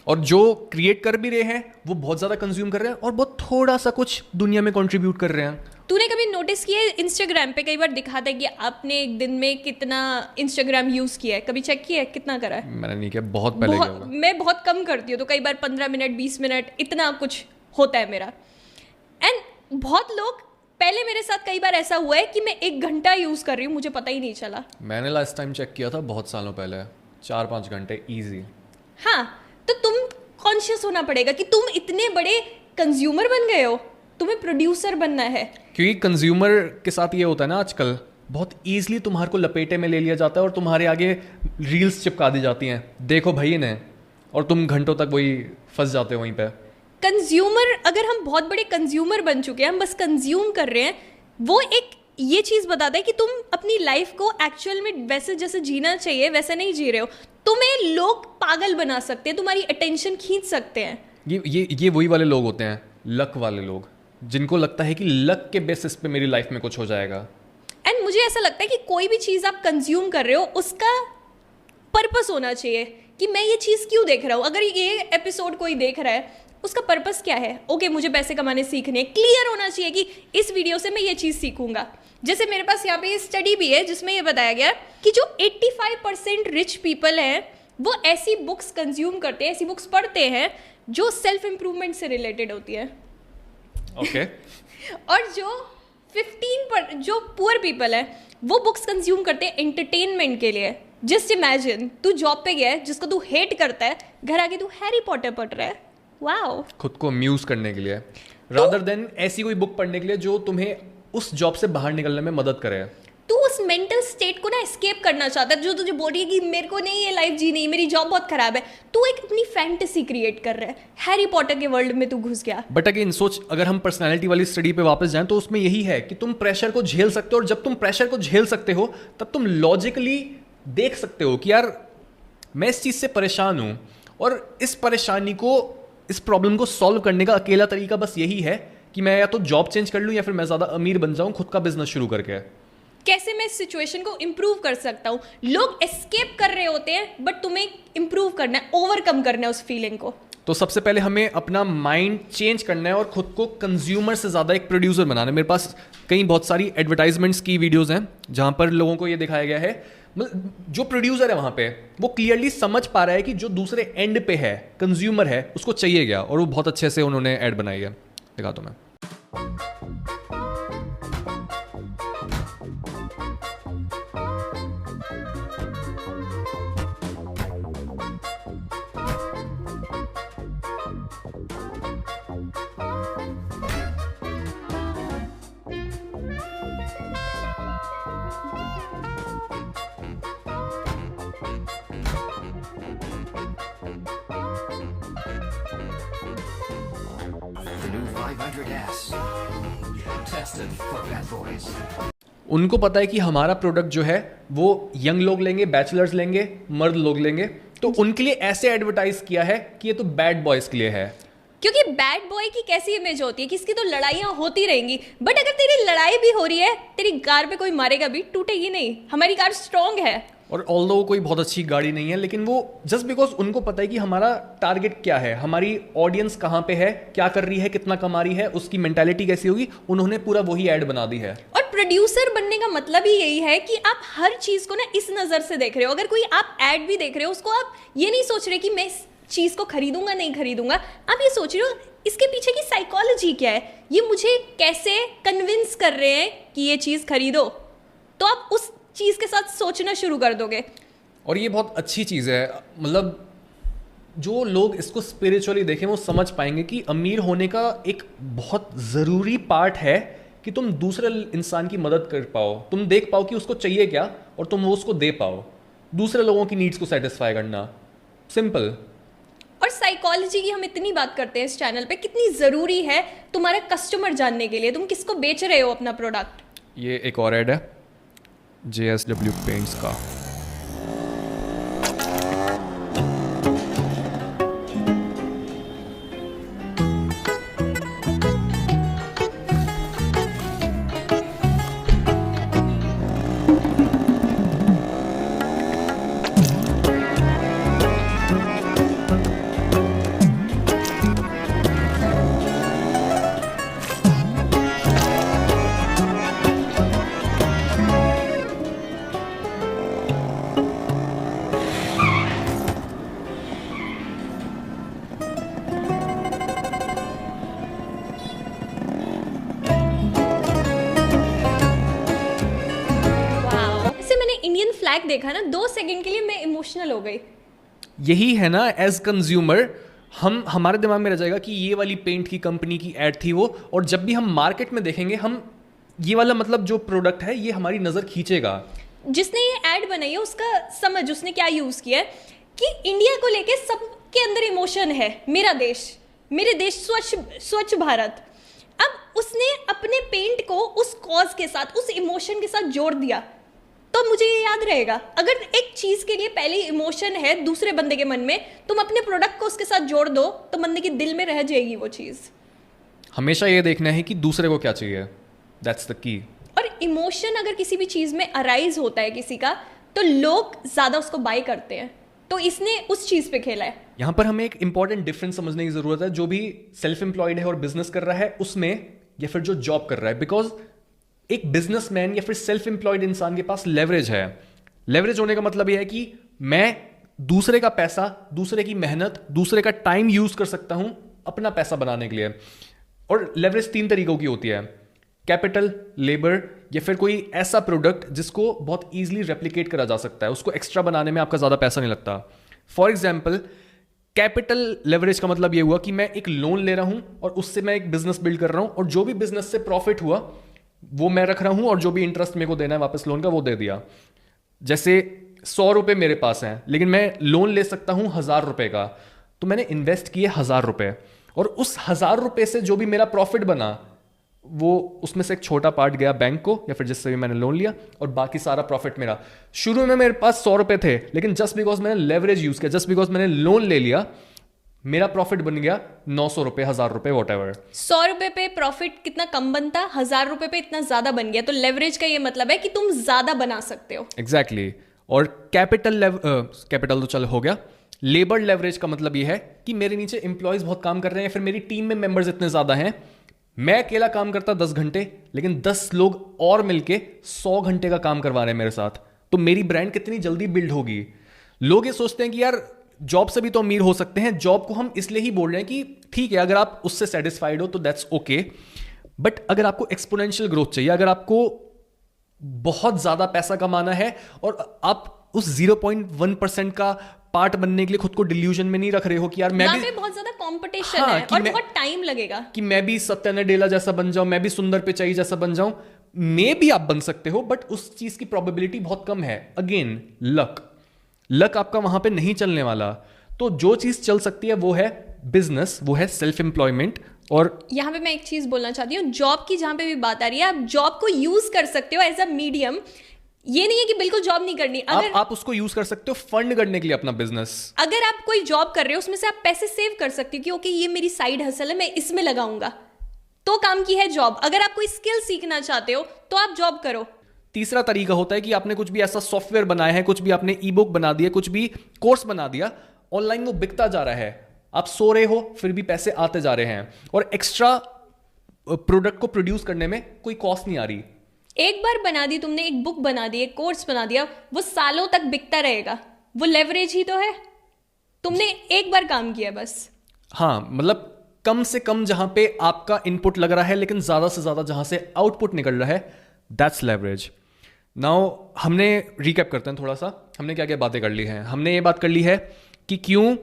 और जो क्रिएट कर भी रहे हैं वो बहुत ज्यादा कंज्यूम कर रहे हैं और बहुत थोड़ा सा कुछ दुनिया में कंट्रीब्यूट कर रहे हैं। तूने कभी नोटिस किया है इंस्टाग्राम पे कई बार दिखाता है कि आपने एक दिन में कितना इंस्टाग्राम यूज किया है? कभी चेक किया है कितना करा है? मैंने नहीं किया, बहुत पहले किया होगा। मैं बहुत कम करती हूँ, तो कई बार 15 मिनट 20 मिनट इतना कुछ होता है मेरा। एंड बहुत लोग, पहले मेरे साथ कई बार ऐसा हुआ है कि मैं 1 घंटा यूज कर रही हूँ, मुझे पता ही नहीं चला। मैंने लास्ट टाइम चेक किया था बहुत सालों पहले, 4-5 घंटे इजी। हाँ, तो तुम कॉन्शियस होना पड़ेगा कि तुम इतने बड़े कंज्यूमर बन गए हो, तुम्हें प्रोड्यूसर बनना है। क्योंकि कंज्यूमर के साथ ये होता है ना, आजकल बहुत ईजिली तुम्हारे को लपेटे में ले लिया जाता है और तुम्हारे आगे रील्स चिपका दी जाती हैं, देखो भाई इन्हें, और तुम घंटों तक वही फंस जाते हो वहीं पे। कंज्यूमर, अगर हम बहुत बड़े कंज्यूमर बन चुके हैं, हम बस कंज्यूम कर रहे हैं, वो एक ये चीज़ बताता है कि तुम अपनी लाइफ को एक्चुअल में वैसे जैसे जीना चाहिए वैसे नहीं जी रहे हो। तुम्हें लोग पागल बना सकते हैं, तुम्हारी अटेंशन खींच सकते हैं। ये वही वाले लोग होते हैं, लक वाले लोग, जिनको लगता है कि लक के बेसिस पे मेरी लाइफ में कुछ हो जाएगा। एंड मुझे ऐसा लगता है कि कोई भी चीज़ आप कंज्यूम कर रहे हो उसका पर्पस होना चाहिए कि मैं ये चीज़ क्यों देख रहा हूँ। अगर ये एपिसोड कोई देख रहा है, उसका पर्पस क्या है? ओके, मुझे पैसे कमाने सीखने, क्लियर होना चाहिए कि इस वीडियो से मैं ये चीज़ सीखूंगा। जैसे मेरे पास यहाँ पे ये स्टडी भी है जिसमें ये बताया गया कि जो 85% रिच पीपल हैं वो ऐसी बुक्स कंज्यूम करते हैं, ऐसी बुक्स पढ़ते हैं जो सेल्फ इम्प्रूवमेंट से रिलेटेड होती है। ओके। और जो 15% जो पुअर पीपल है वो बुक्स कंज्यूम करते हैं एंटरटेनमेंट के लिए। जस्ट इमेजिन, तू जॉब पे गया है जिसको तू हेट करता है, घर आके तू हैरी पॉटर पढ़ रहा है। वाओ, खुद को अम्यूज करने के लिए, रादर देन ऐसी कोई बुक पढ़ने के लिए जो तुम्हें उस जॉब से बाहर निकलने में मदद करे। तू उस मेंटल स्टेट को ना एस्केप करना चाहता है जो तुझे बोल रही है कि मेरे को नहीं ये लाइफ जीनी, मेरी जॉब बहुत खराब है। तू एक अपनी फैंटेसी क्रिएट कर रहा है, हैरी पॉटर के वर्ल्ड में तू घुस गया। बट अगेन सोच, अगर हम पर्सनालिटी वाली स्टडी पे वापस जाएं तो उसमें यही है कि तुम प्रेशर को झेल सकते हो, और जब तुम प्रेशर को झेल सकते हो तब तुम लॉजिकली देख सकते हो कि यार मैं इस चीज़ से परेशान हूँ, और इस परेशानी को, इस प्रॉब्लम को सॉल्व करने का अकेला तरीका बस यही है कि मैं या तो जॉब चेंज कर लूँ या फिर मैं ज़्यादा अमीर बन जाऊँ खुद का बिजनेस शुरू करके। कैसे मैं इस सिचुएशन को इंप्रूव कर सकता हूँ? लोग एस्केप कर रहे होते हैं, बट तुम्हें इंप्रूव करना है, ओवरकम करना है उस फीलिंग को। तो सबसे पहले हमें अपना माइंड चेंज करना है और खुद को कंज्यूमर से ज़्यादा एक प्रोड्यूसर बनाना है। मेरे पास कई बहुत सारी एडवर्टाइजमेंट्स की वीडियोस हैं जहाँ पर लोगों को ये दिखाया गया है, जो प्रोड्यूसर है वहाँ पे वो क्लियरली समझ पा रहा है कि जो दूसरे एंड पे है, कंज्यूमर है, उसको चाहिए क्या, और वो बहुत अच्छे से उन्होंने ऐड बनाई है। दिखा दो मैं। The new 500S. Tested for bad boys. उनको पता है कि हमारा प्रोडक्ट जो है वो यंग लोग लेंगे, बैचलर्स लेंगे, मर्द लोग लेंगे, तो उनके लिए ऐसे एडवर्टाइज किया है कि ये तो बैड बॉयज के लिए है। क्योंकि बैड बॉय की कैसी इमेज होती है कि इसकी तो लड़ाइयाँ होती रहेंगी, बट अगर तेरी लड़ाई भी हो रही है, तेरी कार पे कोई मारेगा भी, टूटेगी नहीं। हमारी कार स्ट्रॉन्ग है। और ऑल्दो कोई बहुत अच्छी गाड़ी नहीं है, लेकिन वो जस्ट बिकॉज उनको पता है कि हमारा टारगेट क्या है, हमारी ऑडियंस कहाँ पे है, क्या कर रही है, कितना कमा रही है, उसकी मेंटालिटी कैसी होगी, उन्होंने पूरा वही ऐड बना दी है। और प्रोड्यूसर बनने का मतलब ही यही है कि आप हर चीज को ना इस नजर से देख रहे हो। अगर कोई आप ऐड भी देख रहे हो, उसको आप ये नहीं सोच रहे कि मैं इस चीज को खरीदूंगा नहीं खरीदूंगा, आप ये सोच रहे हो इसके पीछे की साइकोलॉजी क्या है, ये मुझे कैसे कन्विंस कर रहे हैं कि ये चीज खरीदो, तो आप उस चीज के साथ सोचना शुरू कर दोगे। और ये बहुत अच्छी चीज़ है, मतलब जो लोग इसको स्पिरिचुअली देखें वो समझ पाएंगे कि अमीर होने का एक बहुत ज़रूरी पार्ट है कि तुम दूसरे इंसान की मदद कर पाओ, तुम देख पाओ कि उसको चाहिए क्या और तुम वो उसको दे पाओ, दूसरे लोगों की नीड्स को सेटिस्फाई करना, सिंपल। और साइकोलॉजी की हम इतनी बात करते हैं इस चैनल पे, कितनी ज़रूरी है तुम्हारा कस्टमर जानने के लिए, तुम किसको बेच रहे हो अपना प्रोडक्ट। ये एक और ऐड है JSW पेंट्स का। इंडियन फ्लैग देखा ना, 2 सेकंड के लिए मैं इमोशनल हो गई। यही है ना, एज कंज्यूमर हमारे दिमाग में रह जाएगा कि ये वाली पेंट की कंपनी की ऐड थी वो, और जब भी हम मार्केट में देखेंगे हम ये वाला मतलब जो प्रोडक्ट है ये हमारी नज़र खींचेगा। जिसने ये ऐड बनाई है उसका समझ, उसने क्या यूज़ किया है कि इंडिया को लेके सबके अंदर इमोशन है, मेरा देश, मेरे देश, स्वच्छ भारत। अब उसने अपने पेंट को उस कॉज के साथ, उस इमोशन के साथ जोड़ दिया, तो मुझे ये याद रहेगा। अगर एक चीज के लिए पहले इमोशन है दूसरे बंदे के मन में, तुम अपने प्रोडक्ट को उसके साथ जोड़ दो तो बंदे के दिल में रह जाएगी वो चीज। हमेशा ये देखना है कि दूसरे को क्या चाहिए, दैट्स द की। और इमोशन अगर किसी भी चीज में अराइज होता है किसी का, तो लोग ज्यादा उसको बाय करते हैं, तो इसने उस चीज पे खेला है। यहाँ पर हमें एक इंपॉर्टेंट डिफरेंस समझने की जरूरत है, जो भी सेल्फ एम्प्लॉयड है और बिजनेस कर रहा है उसमें, या फिर जो जॉब कर रहा है, बिकॉज एक बिजनेसमैन या फिर सेल्फ एम्प्लॉयड इंसान के पास लेवरेज है। लेवरेज होने का मतलब यह है कि मैं दूसरे का पैसा, दूसरे की मेहनत, दूसरे का टाइम यूज कर सकता हूं अपना पैसा बनाने के लिए। और लेवरेज 3 तरीकों की होती है, कैपिटल, लेबर, या फिर कोई ऐसा प्रोडक्ट जिसको बहुत ईजिली रेप्लिकेट करा जा सकता है, उसको एक्स्ट्रा बनाने में आपका ज्यादा पैसा नहीं लगता। फॉर एग्जाम्पल, कैपिटल लेवरेज का मतलब यह हुआ कि मैं एक लोन ले रहा हूं और उससे मैं एक बिजनेस बिल्ड कर रहा हूं, और जो भी बिजनेस से प्रॉफिट हुआ वो मैं रख रहा हूं, और जो भी इंटरेस्ट मेरे को देना है वापस लोन का वो दे दिया। जैसे 100 रुपए मेरे पास हैं, लेकिन मैं लोन ले सकता हूं 1000 रुपए का, तो मैंने इन्वेस्ट किए 1000 रुपए, और उस 1000 रुपए से जो भी मेरा प्रॉफिट बना वो उसमें से एक छोटा पार्ट गया बैंक को या फिर जिससे भी मैंने लोन लिया, और बाकी सारा प्रॉफिट मेरा। शुरू में मेरे पास 100 रुपए थे, लेकिन जस्ट बिकॉज मैंने लेवरेज यूज किया, जस्ट बिकॉज मैंने लोन ले लिया, मेरा प्रॉफिट बन गया 900 रुपए, 1000 रुपए, वॉट एवर। 100 रुपए पे प्रॉफिट कितना कम बनता, 1000 रुपए पे इतना ज्यादा बन गया। तो लेवरेज का ये मतलब है कि तुम ज्यादा बना सकते हो। एग्जैक्टली। और कैपिटल तो चल हो गया। लेबर लेवरेज का मतलब ये है कि मेरे नीचे एम्प्लॉयज बहुत काम कर रहे हैं, फिर मेरी टीम में मेंबर्स इतने ज्यादा हैं, मैं अकेला काम करता 10 घंटे, लेकिन 10 लोग और मिलके 100 घंटे का काम करवा रहे हैं मेरे साथ, तो मेरी ब्रांड कितनी जल्दी बिल्ड होगी। लोग ये सोचते हैं कि यार जॉब से भी तो अमीर हो सकते हैं। जॉब को हम इसलिए ही बोल रहे हैं कि ठीक है, अगर आप उससे सेटिस्फाइड हो तो दैट्स ओके, बट अगर आपको एक्सपोनेंशियल ग्रोथ चाहिए, अगर आपको बहुत ज्यादा पैसा कमाना है और आप उस 0.1% का पार्ट बनने के लिए खुद को डिल्यूजन में नहीं रख रहे हो कि यार मैं भी, बहुत ज्यादा कंपटीशन हाँ, है और बहुत टाइम लगेगा कि मैं भी सत्या नडेला जैसा बन जाऊं, मैं भी सुंदर पिचाई जैसा बन जाऊं। मे भी आप बन सकते हो, बट उस चीज की प्रोबेबिलिटी बहुत कम है। अगेन लक आपका वहां पे नहीं चलने वाला। तो जो चीज चल सकती है वो है बिजनेस, वो है सेल्फ एम्प्लॉयमेंट। और यहाँ पे मैं एक चीज बोलना चाहती हूँ, जॉब की जहां पे भी बात आ रही है, आप जॉब को यूज कर सकते हो एज अ मीडियम ये नहीं है कि बिल्कुल जॉब नहीं करनी। अगर आप उसको यूज कर सकते हो फंड करने के लिए अपना बिजनेस। अगर आप कोई जॉब कर रहे हो उसमें से आप पैसे सेव कर सकते हो कि ओके ये मेरी साइड हसल है, मैं इसमें लगाऊंगा, तो काम की है जॉब। अगर आप कोई स्किल सीखना चाहते हो तो आप जॉब करो। तीसरा तरीका होता है कि आपने कुछ भी ऐसा सॉफ्टवेयर बनाया है, कुछ भी आपने ई बुक बना दिया, कुछ भी कोर्स बना दिया, ऑनलाइन वो बिकता जा रहा है, आप सो रहे हो फिर भी पैसे आते जा रहे हैं, और एक्स्ट्रा प्रोडक्ट को प्रोड्यूस करने में कोई कॉस्ट नहीं आ रही। एक बार बना दी तुमने, एक बुक बना दी, एक कोर्स बना दिया, वो सालों तक बिकता रहेगा। वो लेवरेज ही तो है, तुमने एक बार काम किया बस। हाँ, मतलब कम से कम जहां पे आपका इनपुट लग रहा है लेकिन ज्यादा से ज्यादा जहां से आउटपुट निकल रहा है, दैट्स लेवरेज। नाउ हमने रिकैप करते हैं थोड़ा सा, हमने क्या क्या बातें कर ली हैं। हमने ये बात कर ली है कि क्यों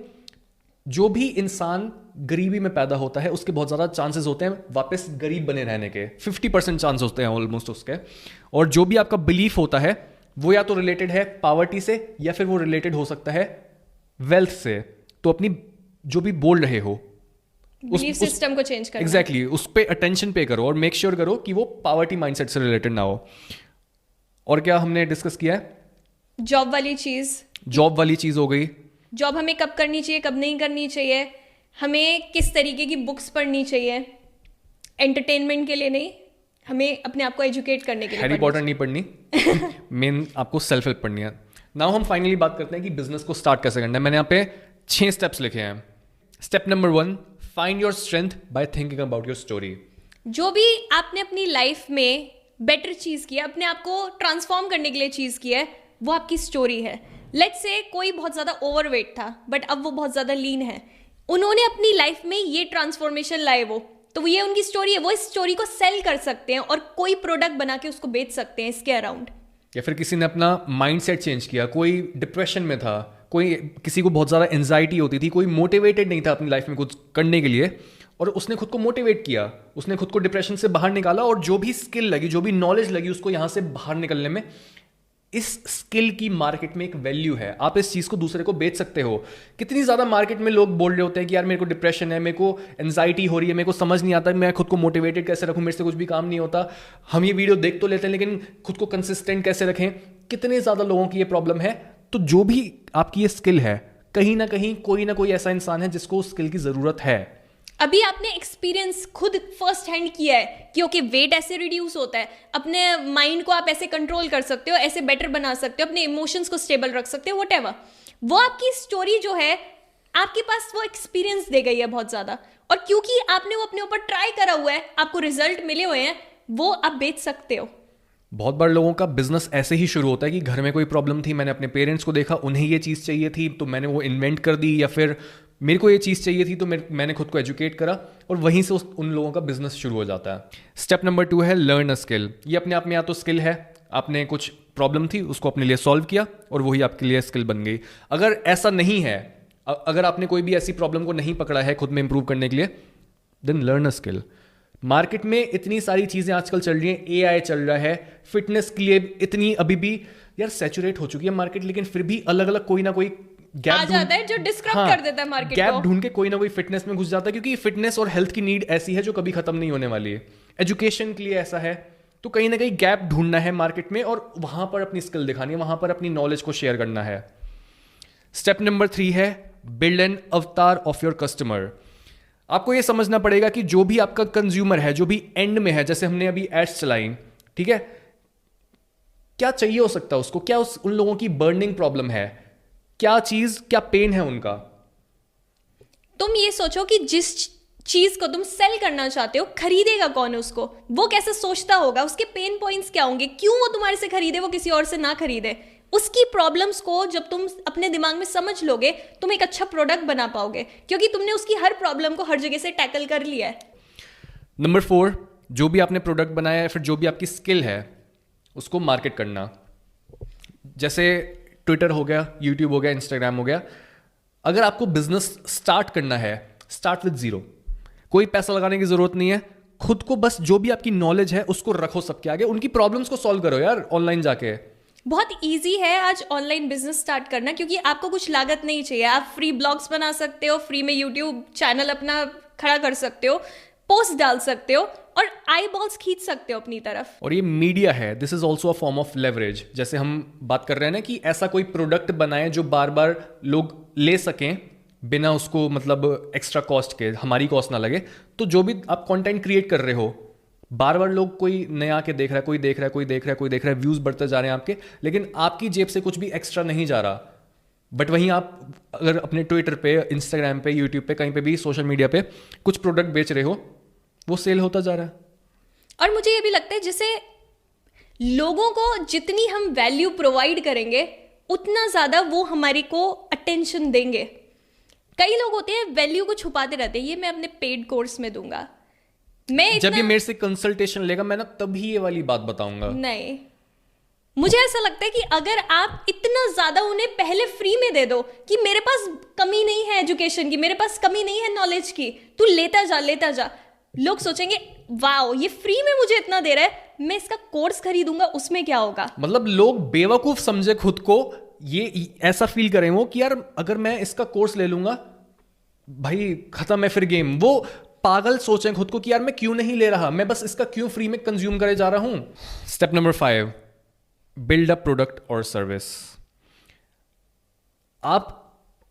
जो भी इंसान गरीबी में पैदा होता है उसके बहुत ज़्यादा चांसेस होते हैं वापस गरीब बने रहने के, 50% चांस होते हैं ऑलमोस्ट उसके। और जो भी आपका बिलीफ होता है वो या तो रिलेटेड है पावर्टी से या फिर वो रिलेटेड हो सकता है वेल्थ से। तो अपनी जो भी बोल रहे हो बिलीफ सिस्टम को चेंज करना। एग्जैक्टली, उस पर अटेंशन पे करो और मेक श्योर करो कि वो पावर्टी माइंडसेट से रिलेटेड ना हो। और क्या हमने डिस्कस किया है? जॉब वाली चीज, जॉब वाली चीज हो गई। जॉब हमें कब करनी चाहिए, कब नहीं करनी चाहिए, हमें किस तरीके की बुक्स पढ़नी चाहिए, एंटरटेनमेंट के लिए नहीं, हमें अपने आप को एजुकेट करने के लिए। हैरी पॉटर नहीं पढ़नी, मेन आपको सेल्फ हेल्प पढ़नी है। नाउ हम फाइनली बात करते हैं कि बिजनेस को स्टार्ट कैसे करना है। मैंने यहाँ पे 6 स्टेप्स लिखे हैं। Step number 1, find your strength by thinking about your story. जो भी आपने अपनी लाइफ में बेटर चीज की है, अपने आप को ट्रांसफॉर्म करने के लिए चीज की है, वो आपकी स्टोरी है। लेट्स से कोई बहुत ज्यादा ओवरवेट था बट अब वो बहुत ज्यादा लीन है, उन्होंने अपनी लाइफ में ये ट्रांसफॉर्मेशन लाए, वो तो ये उनकी स्टोरी है। वो इस स्टोरी को सेल कर सकते हैं और कोई प्रोडक्ट बना के उसको बेच सकते हैं इसके अराउंड। या फिर किसी ने अपना माइंडसेट चेंज किया, कोई डिप्रेशन में था, कोई किसी को बहुत ज़्यादा एंजाइटी होती थी, कोई मोटिवेटेड नहीं था अपनी लाइफ में कुछ करने के लिए, और उसने खुद को मोटिवेट किया, उसने खुद को डिप्रेशन से बाहर निकाला, और जो भी स्किल लगी, जो भी नॉलेज लगी उसको यहाँ से बाहर निकलने में, इस स्किल की मार्केट में एक वैल्यू है। आप इस चीज़ को दूसरे को बेच सकते हो। कितनी ज़्यादा मार्केट में लोग बोल रहे होते हैं कि यार मेरे को डिप्रेशन है, मेरे को एंजाइटी हो रही है, मेरे को समझ नहीं आता मैं खुद को मोटिवेटेड कैसे रखूं, मेरे से कुछ भी काम नहीं होता। हम ये वीडियो देख तो लेते हैं लेकिन खुद को कंसिस्टेंट कैसे रखें, कितने ज़्यादा लोगों की ये प्रॉब्लम है। तो जो भी आपकी ये स्किल है, कहीं ना कहीं कोई ना कोई ऐसा इंसान है जिसको उस स्किल की ज़रूरत है। अभी आपने एक्सपीरियंस खुद फर्स्ट हैंड किया है कि ओके वेट ऐसे रिड्यूस होता है, अपने माइंड को आप ऐसे कंट्रोल कर सकते हो, ऐसे बेटर बना सकते हो, अपने इमोशंस को स्टेबल रख सकते हो, व्हाटएवर। वो आपकी स्टोरी जो है, आपके पास वो एक्सपीरियंस दे गई है बहुत ज्यादा, और क्योंकि आपने वो अपने ऊपर ट्राई करा हुआ है, आपको रिजल्ट मिले हुए हैं, वो आप बेच सकते हो। बहुत बार लोगों का बिजनेस ऐसे ही शुरू होता है कि घर में कोई प्रॉब्लम थी, मैंने अपने पेरेंट्स को देखा, उन्हें ये चीज़ चाहिए थी तो मैंने वो इन्वेंट कर दी, या फिर मेरे को ये चीज़ चाहिए थी तो मैंने खुद को एजुकेट करा, और वहीं से उन लोगों का बिजनेस शुरू हो जाता है। स्टेप नंबर 2 है लर्न अ स्किल। ये अपने आप में या तो स्किल है, आपने कुछ प्रॉब्लम थी उसको अपने लिए सॉल्व किया और वही आपके लिए स्किल बन गई। अगर ऐसा नहीं है, अगर आपने कोई भी ऐसी प्रॉब्लम को नहीं पकड़ा है खुद में इंप्रूव करने के लिए, then learn a skill. Market में इतनी सारी चीज़ें आजकल चल रही हैं, AI चल रहा है, फिटनेस के लिए इतनी अभी भी यार सैचुरेट हो चुकी है मार्केट, लेकिन फिर भी अलग अलग कोई ना कोई गैप आ जाता है जो डिस्टर्ब कर देता है मार्केट को। गैप ढूंढ के कोई ना कोई फिटनेस में घुस जाता है, क्योंकि फिटनेस और हेल्थ की नीड ऐसी है जो कभी खत्म नहीं होने वाली है। एजुकेशन के लिए ऐसा है, तो कहीं ना कहीं गैप ढूंढना है मार्केट में और वहां पर अपनी स्किल दिखानी है, वहां पर अपनी नॉलेज को शेयर करना है। स्टेप नंबर 3 है बिल्ड एन अवतार ऑफ योर कस्टमर। आपको यह समझना पड़ेगा कि जो भी आपका कंज्यूमर है, जो भी एंड में है, जैसे हमने अभी एड्स चलाई, ठीक है, क्या चाहिए हो सकता है उसको, क्या उन लोगों की बर्निंग प्रॉब्लम है, क्या चीज, क्या पेन है उनका। तुम ये सोचो कि जिस चीज को तुम सेल करना चाहते हो, खरीदेगा कौन उसको, वो कैसे सोचता होगा, उसके पेन पॉइंट्स क्या होंगे, क्यों वो तुम्हारे से खरीदे, वो किसी और से ना खरीदे। उसकी प्रॉब्लम्स को जब तुम अपने दिमाग में समझ लोगे, तुम एक अच्छा प्रोडक्ट बना पाओगे, क्योंकि तुमने उसकी हर प्रॉब्लम को हर जगह से टैकल कर लिया है। नंबर 4, जो भी आपने प्रोडक्ट बनाया है, फिर जो भी आपकी स्किल है, उसको मार्केट करना। जैसे ट्विटर हो गया, यूट्यूब हो गया, इंस्टाग्राम हो गया। अगर आपको बिजनेस स्टार्ट करना है, स्टार्ट विद 0। कोई पैसा लगाने की जरूरत नहीं है, खुद को बस जो भी आपकी नॉलेज है उसको रखो सबके आगे, उनकी प्रॉब्लम्स को सॉल्व करो यार ऑनलाइन जाके। बहुत इजी है आज ऑनलाइन बिजनेस स्टार्ट करना, क्योंकि आपको कुछ लागत नहीं चाहिए। आप फ्री ब्लॉग्स बना सकते हो, फ्री में यूट्यूब चैनल अपना खड़ा कर सकते हो, पोस्ट डाल सकते हो और आई बॉल्स खींच सकते हो अपनी तरफ। और ये मीडिया है, this is also a form of leverage. जैसे हम बात कर रहे हैं ना कि ऐसा कोई प्रोडक्ट बनाए जो बार बार लोग ले सकें बिना उसको मतलब एक्स्ट्रा कॉस्ट के, हमारी कॉस्ट ना लगे। तो जो भी आप कंटेंट क्रिएट कर रहे हो, बार बार लोग कोई नया आके देख रहा है, कोई देख रहा है, कोई देख रहा है, कोई देख रहा है, व्यूज बढ़ते जा रहे हैं आपके, लेकिन आपकी जेब से कुछ भी एक्स्ट्रा नहीं जा रहा। बट वहीं आप अगर अपने ट्विटर पे, इंस्टाग्राम पे, यूट्यूब पे, कहीं पे भी सोशल मीडिया पे कुछ प्रोडक्ट बेच रहे हो, वो सेल होता जा रहा है। और मुझे ये भी लगता है जैसे लोगों को जितनी हम वैल्यू प्रोवाइड करेंगे उतना ज्यादा वो हमारे को अटेंशन देंगे। कई लोग होते हैं वैल्यू को छुपाते रहते हैं, ये मैं अपने पेड कोर्स में दूंगा, मैं जब ये मेरे से कंसल्टेशन लेगा मैं ना तभी ये वाली बात बताऊंगा। नहीं, मुझे ऐसा लगता है कि अगर आप इतना ज्यादा उन्हें पहले फ्री में दे दो कि मेरे पास कमी नहीं है एजुकेशन की, मेरे पास कमी नहीं है नॉलेज की, तू लेता जा, लोग सोचेंगे वाओ ये फ्री में मुझे इतना दे रहा है, मैं इसका कोर्स खरीदूंगा, उसमें क्या होगा। मतलब लोग बेवकूफ समझे खुद को, ये ऐसा फील करें वो कि यार अगर मैं इसका कोर्स ले लूंगा भाई खत्म है फिर गेम। वो पागल सोचें खुद को कि यार मैं क्यों नहीं ले रहा, मैं बस इसका क्यों फ्री में कंज्यूम करे जा रहा हूं। Step number 5, build a product और सर्विस। आप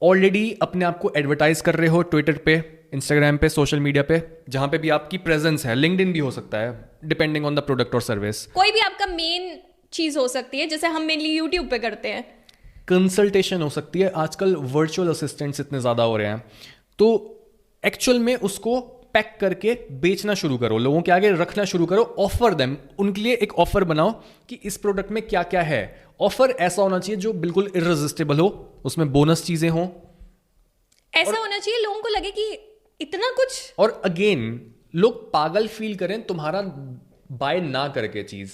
ऑलरेडी अपने आप को एडवर्टाइज कर रहे हो ट्विटर पे, इंस्टाग्राम पे, सोशल मीडिया पे, जहां पे भी आपकी प्रेजेंस है, लिंक्डइन भी हो सकता है, डिपेंडिंग ऑन द प्रोडक्ट और सर्विस। कोई भी आपका मेन चीज हो सकती है, जैसे हम मेनली यूट्यूब पे करते हैं। कंसल्टेशन हो सकती है, आजकल वर्चुअल असिस्टेंट्स इतने ज़्यादा हो रहे हैं, तो एक्चुअल में उसको पैक करके बेचना शुरू करो, लोगों के आगे रखना शुरू करो, ऑफर देम, उनके लिए एक ऑफर बनाओ कि इस प्रोडक्ट में क्या क्या है। ऑफर ऐसा होना चाहिए जो बिल्कुल इररेजिस्टिबल हो, उसमें बोनस चीज़ें हों, ऐसा होना चाहिए लोगों को लगे कि इतना कुछ। और अगेन लोग पागल फील करें तुम्हारा बाय ना करके चीज़,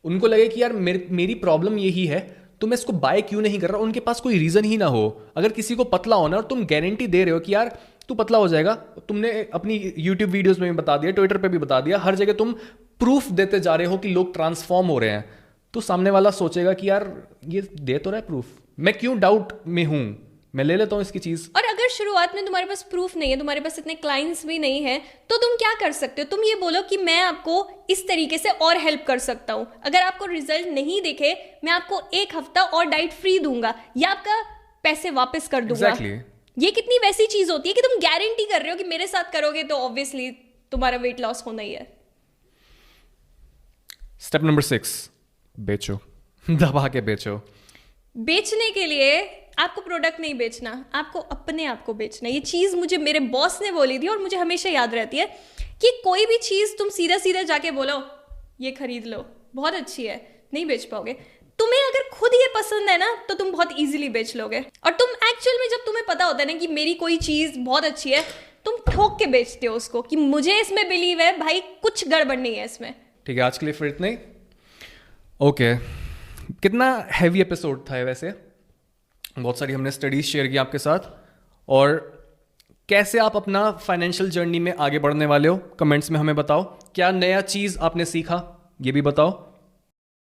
उनको लगे कि यार मेरी प्रॉब्लम यही है तो मैं इसको बाय क्यों नहीं कर रहा, उनके पास कोई रीजन ही ना हो। अगर किसी को पतला होना और तुम गारंटी दे रहे हो कि यार तू पतला हो जाएगा, तुमने अपनी यूट्यूब वीडियोस में भी बता दिया, ट्विटर पे भी बता दिया, हर जगह तुम प्रूफ देते जा रहे हो कि लोग ट्रांसफॉर्म हो रहे हैं, तो सामने वाला सोचेगा कि यार ये दे तो रहा है प्रूफ, मैं क्यों डाउट में हूं, मैं ले लेता हूं इसकी चीज। और अगर शुरुआत में तुम्हारे पास प्रूफ नहीं है, तुम्हारे पास इतने क्लाइंट्स भी नहीं है, तो तुम क्या कर सकते हो, तुम ये बोलो कि मैं आपको इस तरीके से और हेल्प कर सकता हूं, अगर आपको रिजल्ट नहीं दिखे मैं आपको 1 हफ्ता और डाइट फ्री दूंगा या आपका पैसे वापस कर दूंगा। Exactly. ये कितनी वैसी चीज होती है कि तुम गारंटी कर रहे हो कि मेरे साथ करोगे तो ऑब्वियसली तुम्हारा वेट लॉस होना ही है। स्टेप नंबर 6, बेचो, दबा के बेचो। बेचने के लिए आपको प्रोडक्ट नहीं बेचना, आपको अपने आप को बेचना। ये चीज़ मुझे मेरे बॉस ने बोली थी और मुझे हमेशा याद रहती है कि कोई भी चीज़ तुम सीधा सीधा जाके बोलो ये खरीद लो, बहुत अच्छी है, नहीं बेच पाओगे। तुम्हें अगर खुद ये पसंद है ना तो तुम बहुत इजीली बेच लोगे। और तुम एक्चुअल में जब तुम्हें पता होता है ना कि मेरी कोई चीज़ बहुत अच्छी है, तुम ठोक के बेचते हो उसको कि मुझे इसमें बिलीव है, भाई कुछ गड़बड़ नहीं है इसमें। ठीक है, आज के लिए फिर इतना ही। ओके, कितना हैवी एपिसोड था वैसे, बहुत सारी हमने स्टडीज शेयर की आपके साथ, और कैसे आप अपना फाइनेंशियल जर्नी में आगे बढ़ने वाले हो कमेंट्स में हमें बताओ। क्या नया चीज़ आपने सीखा ये भी बताओ।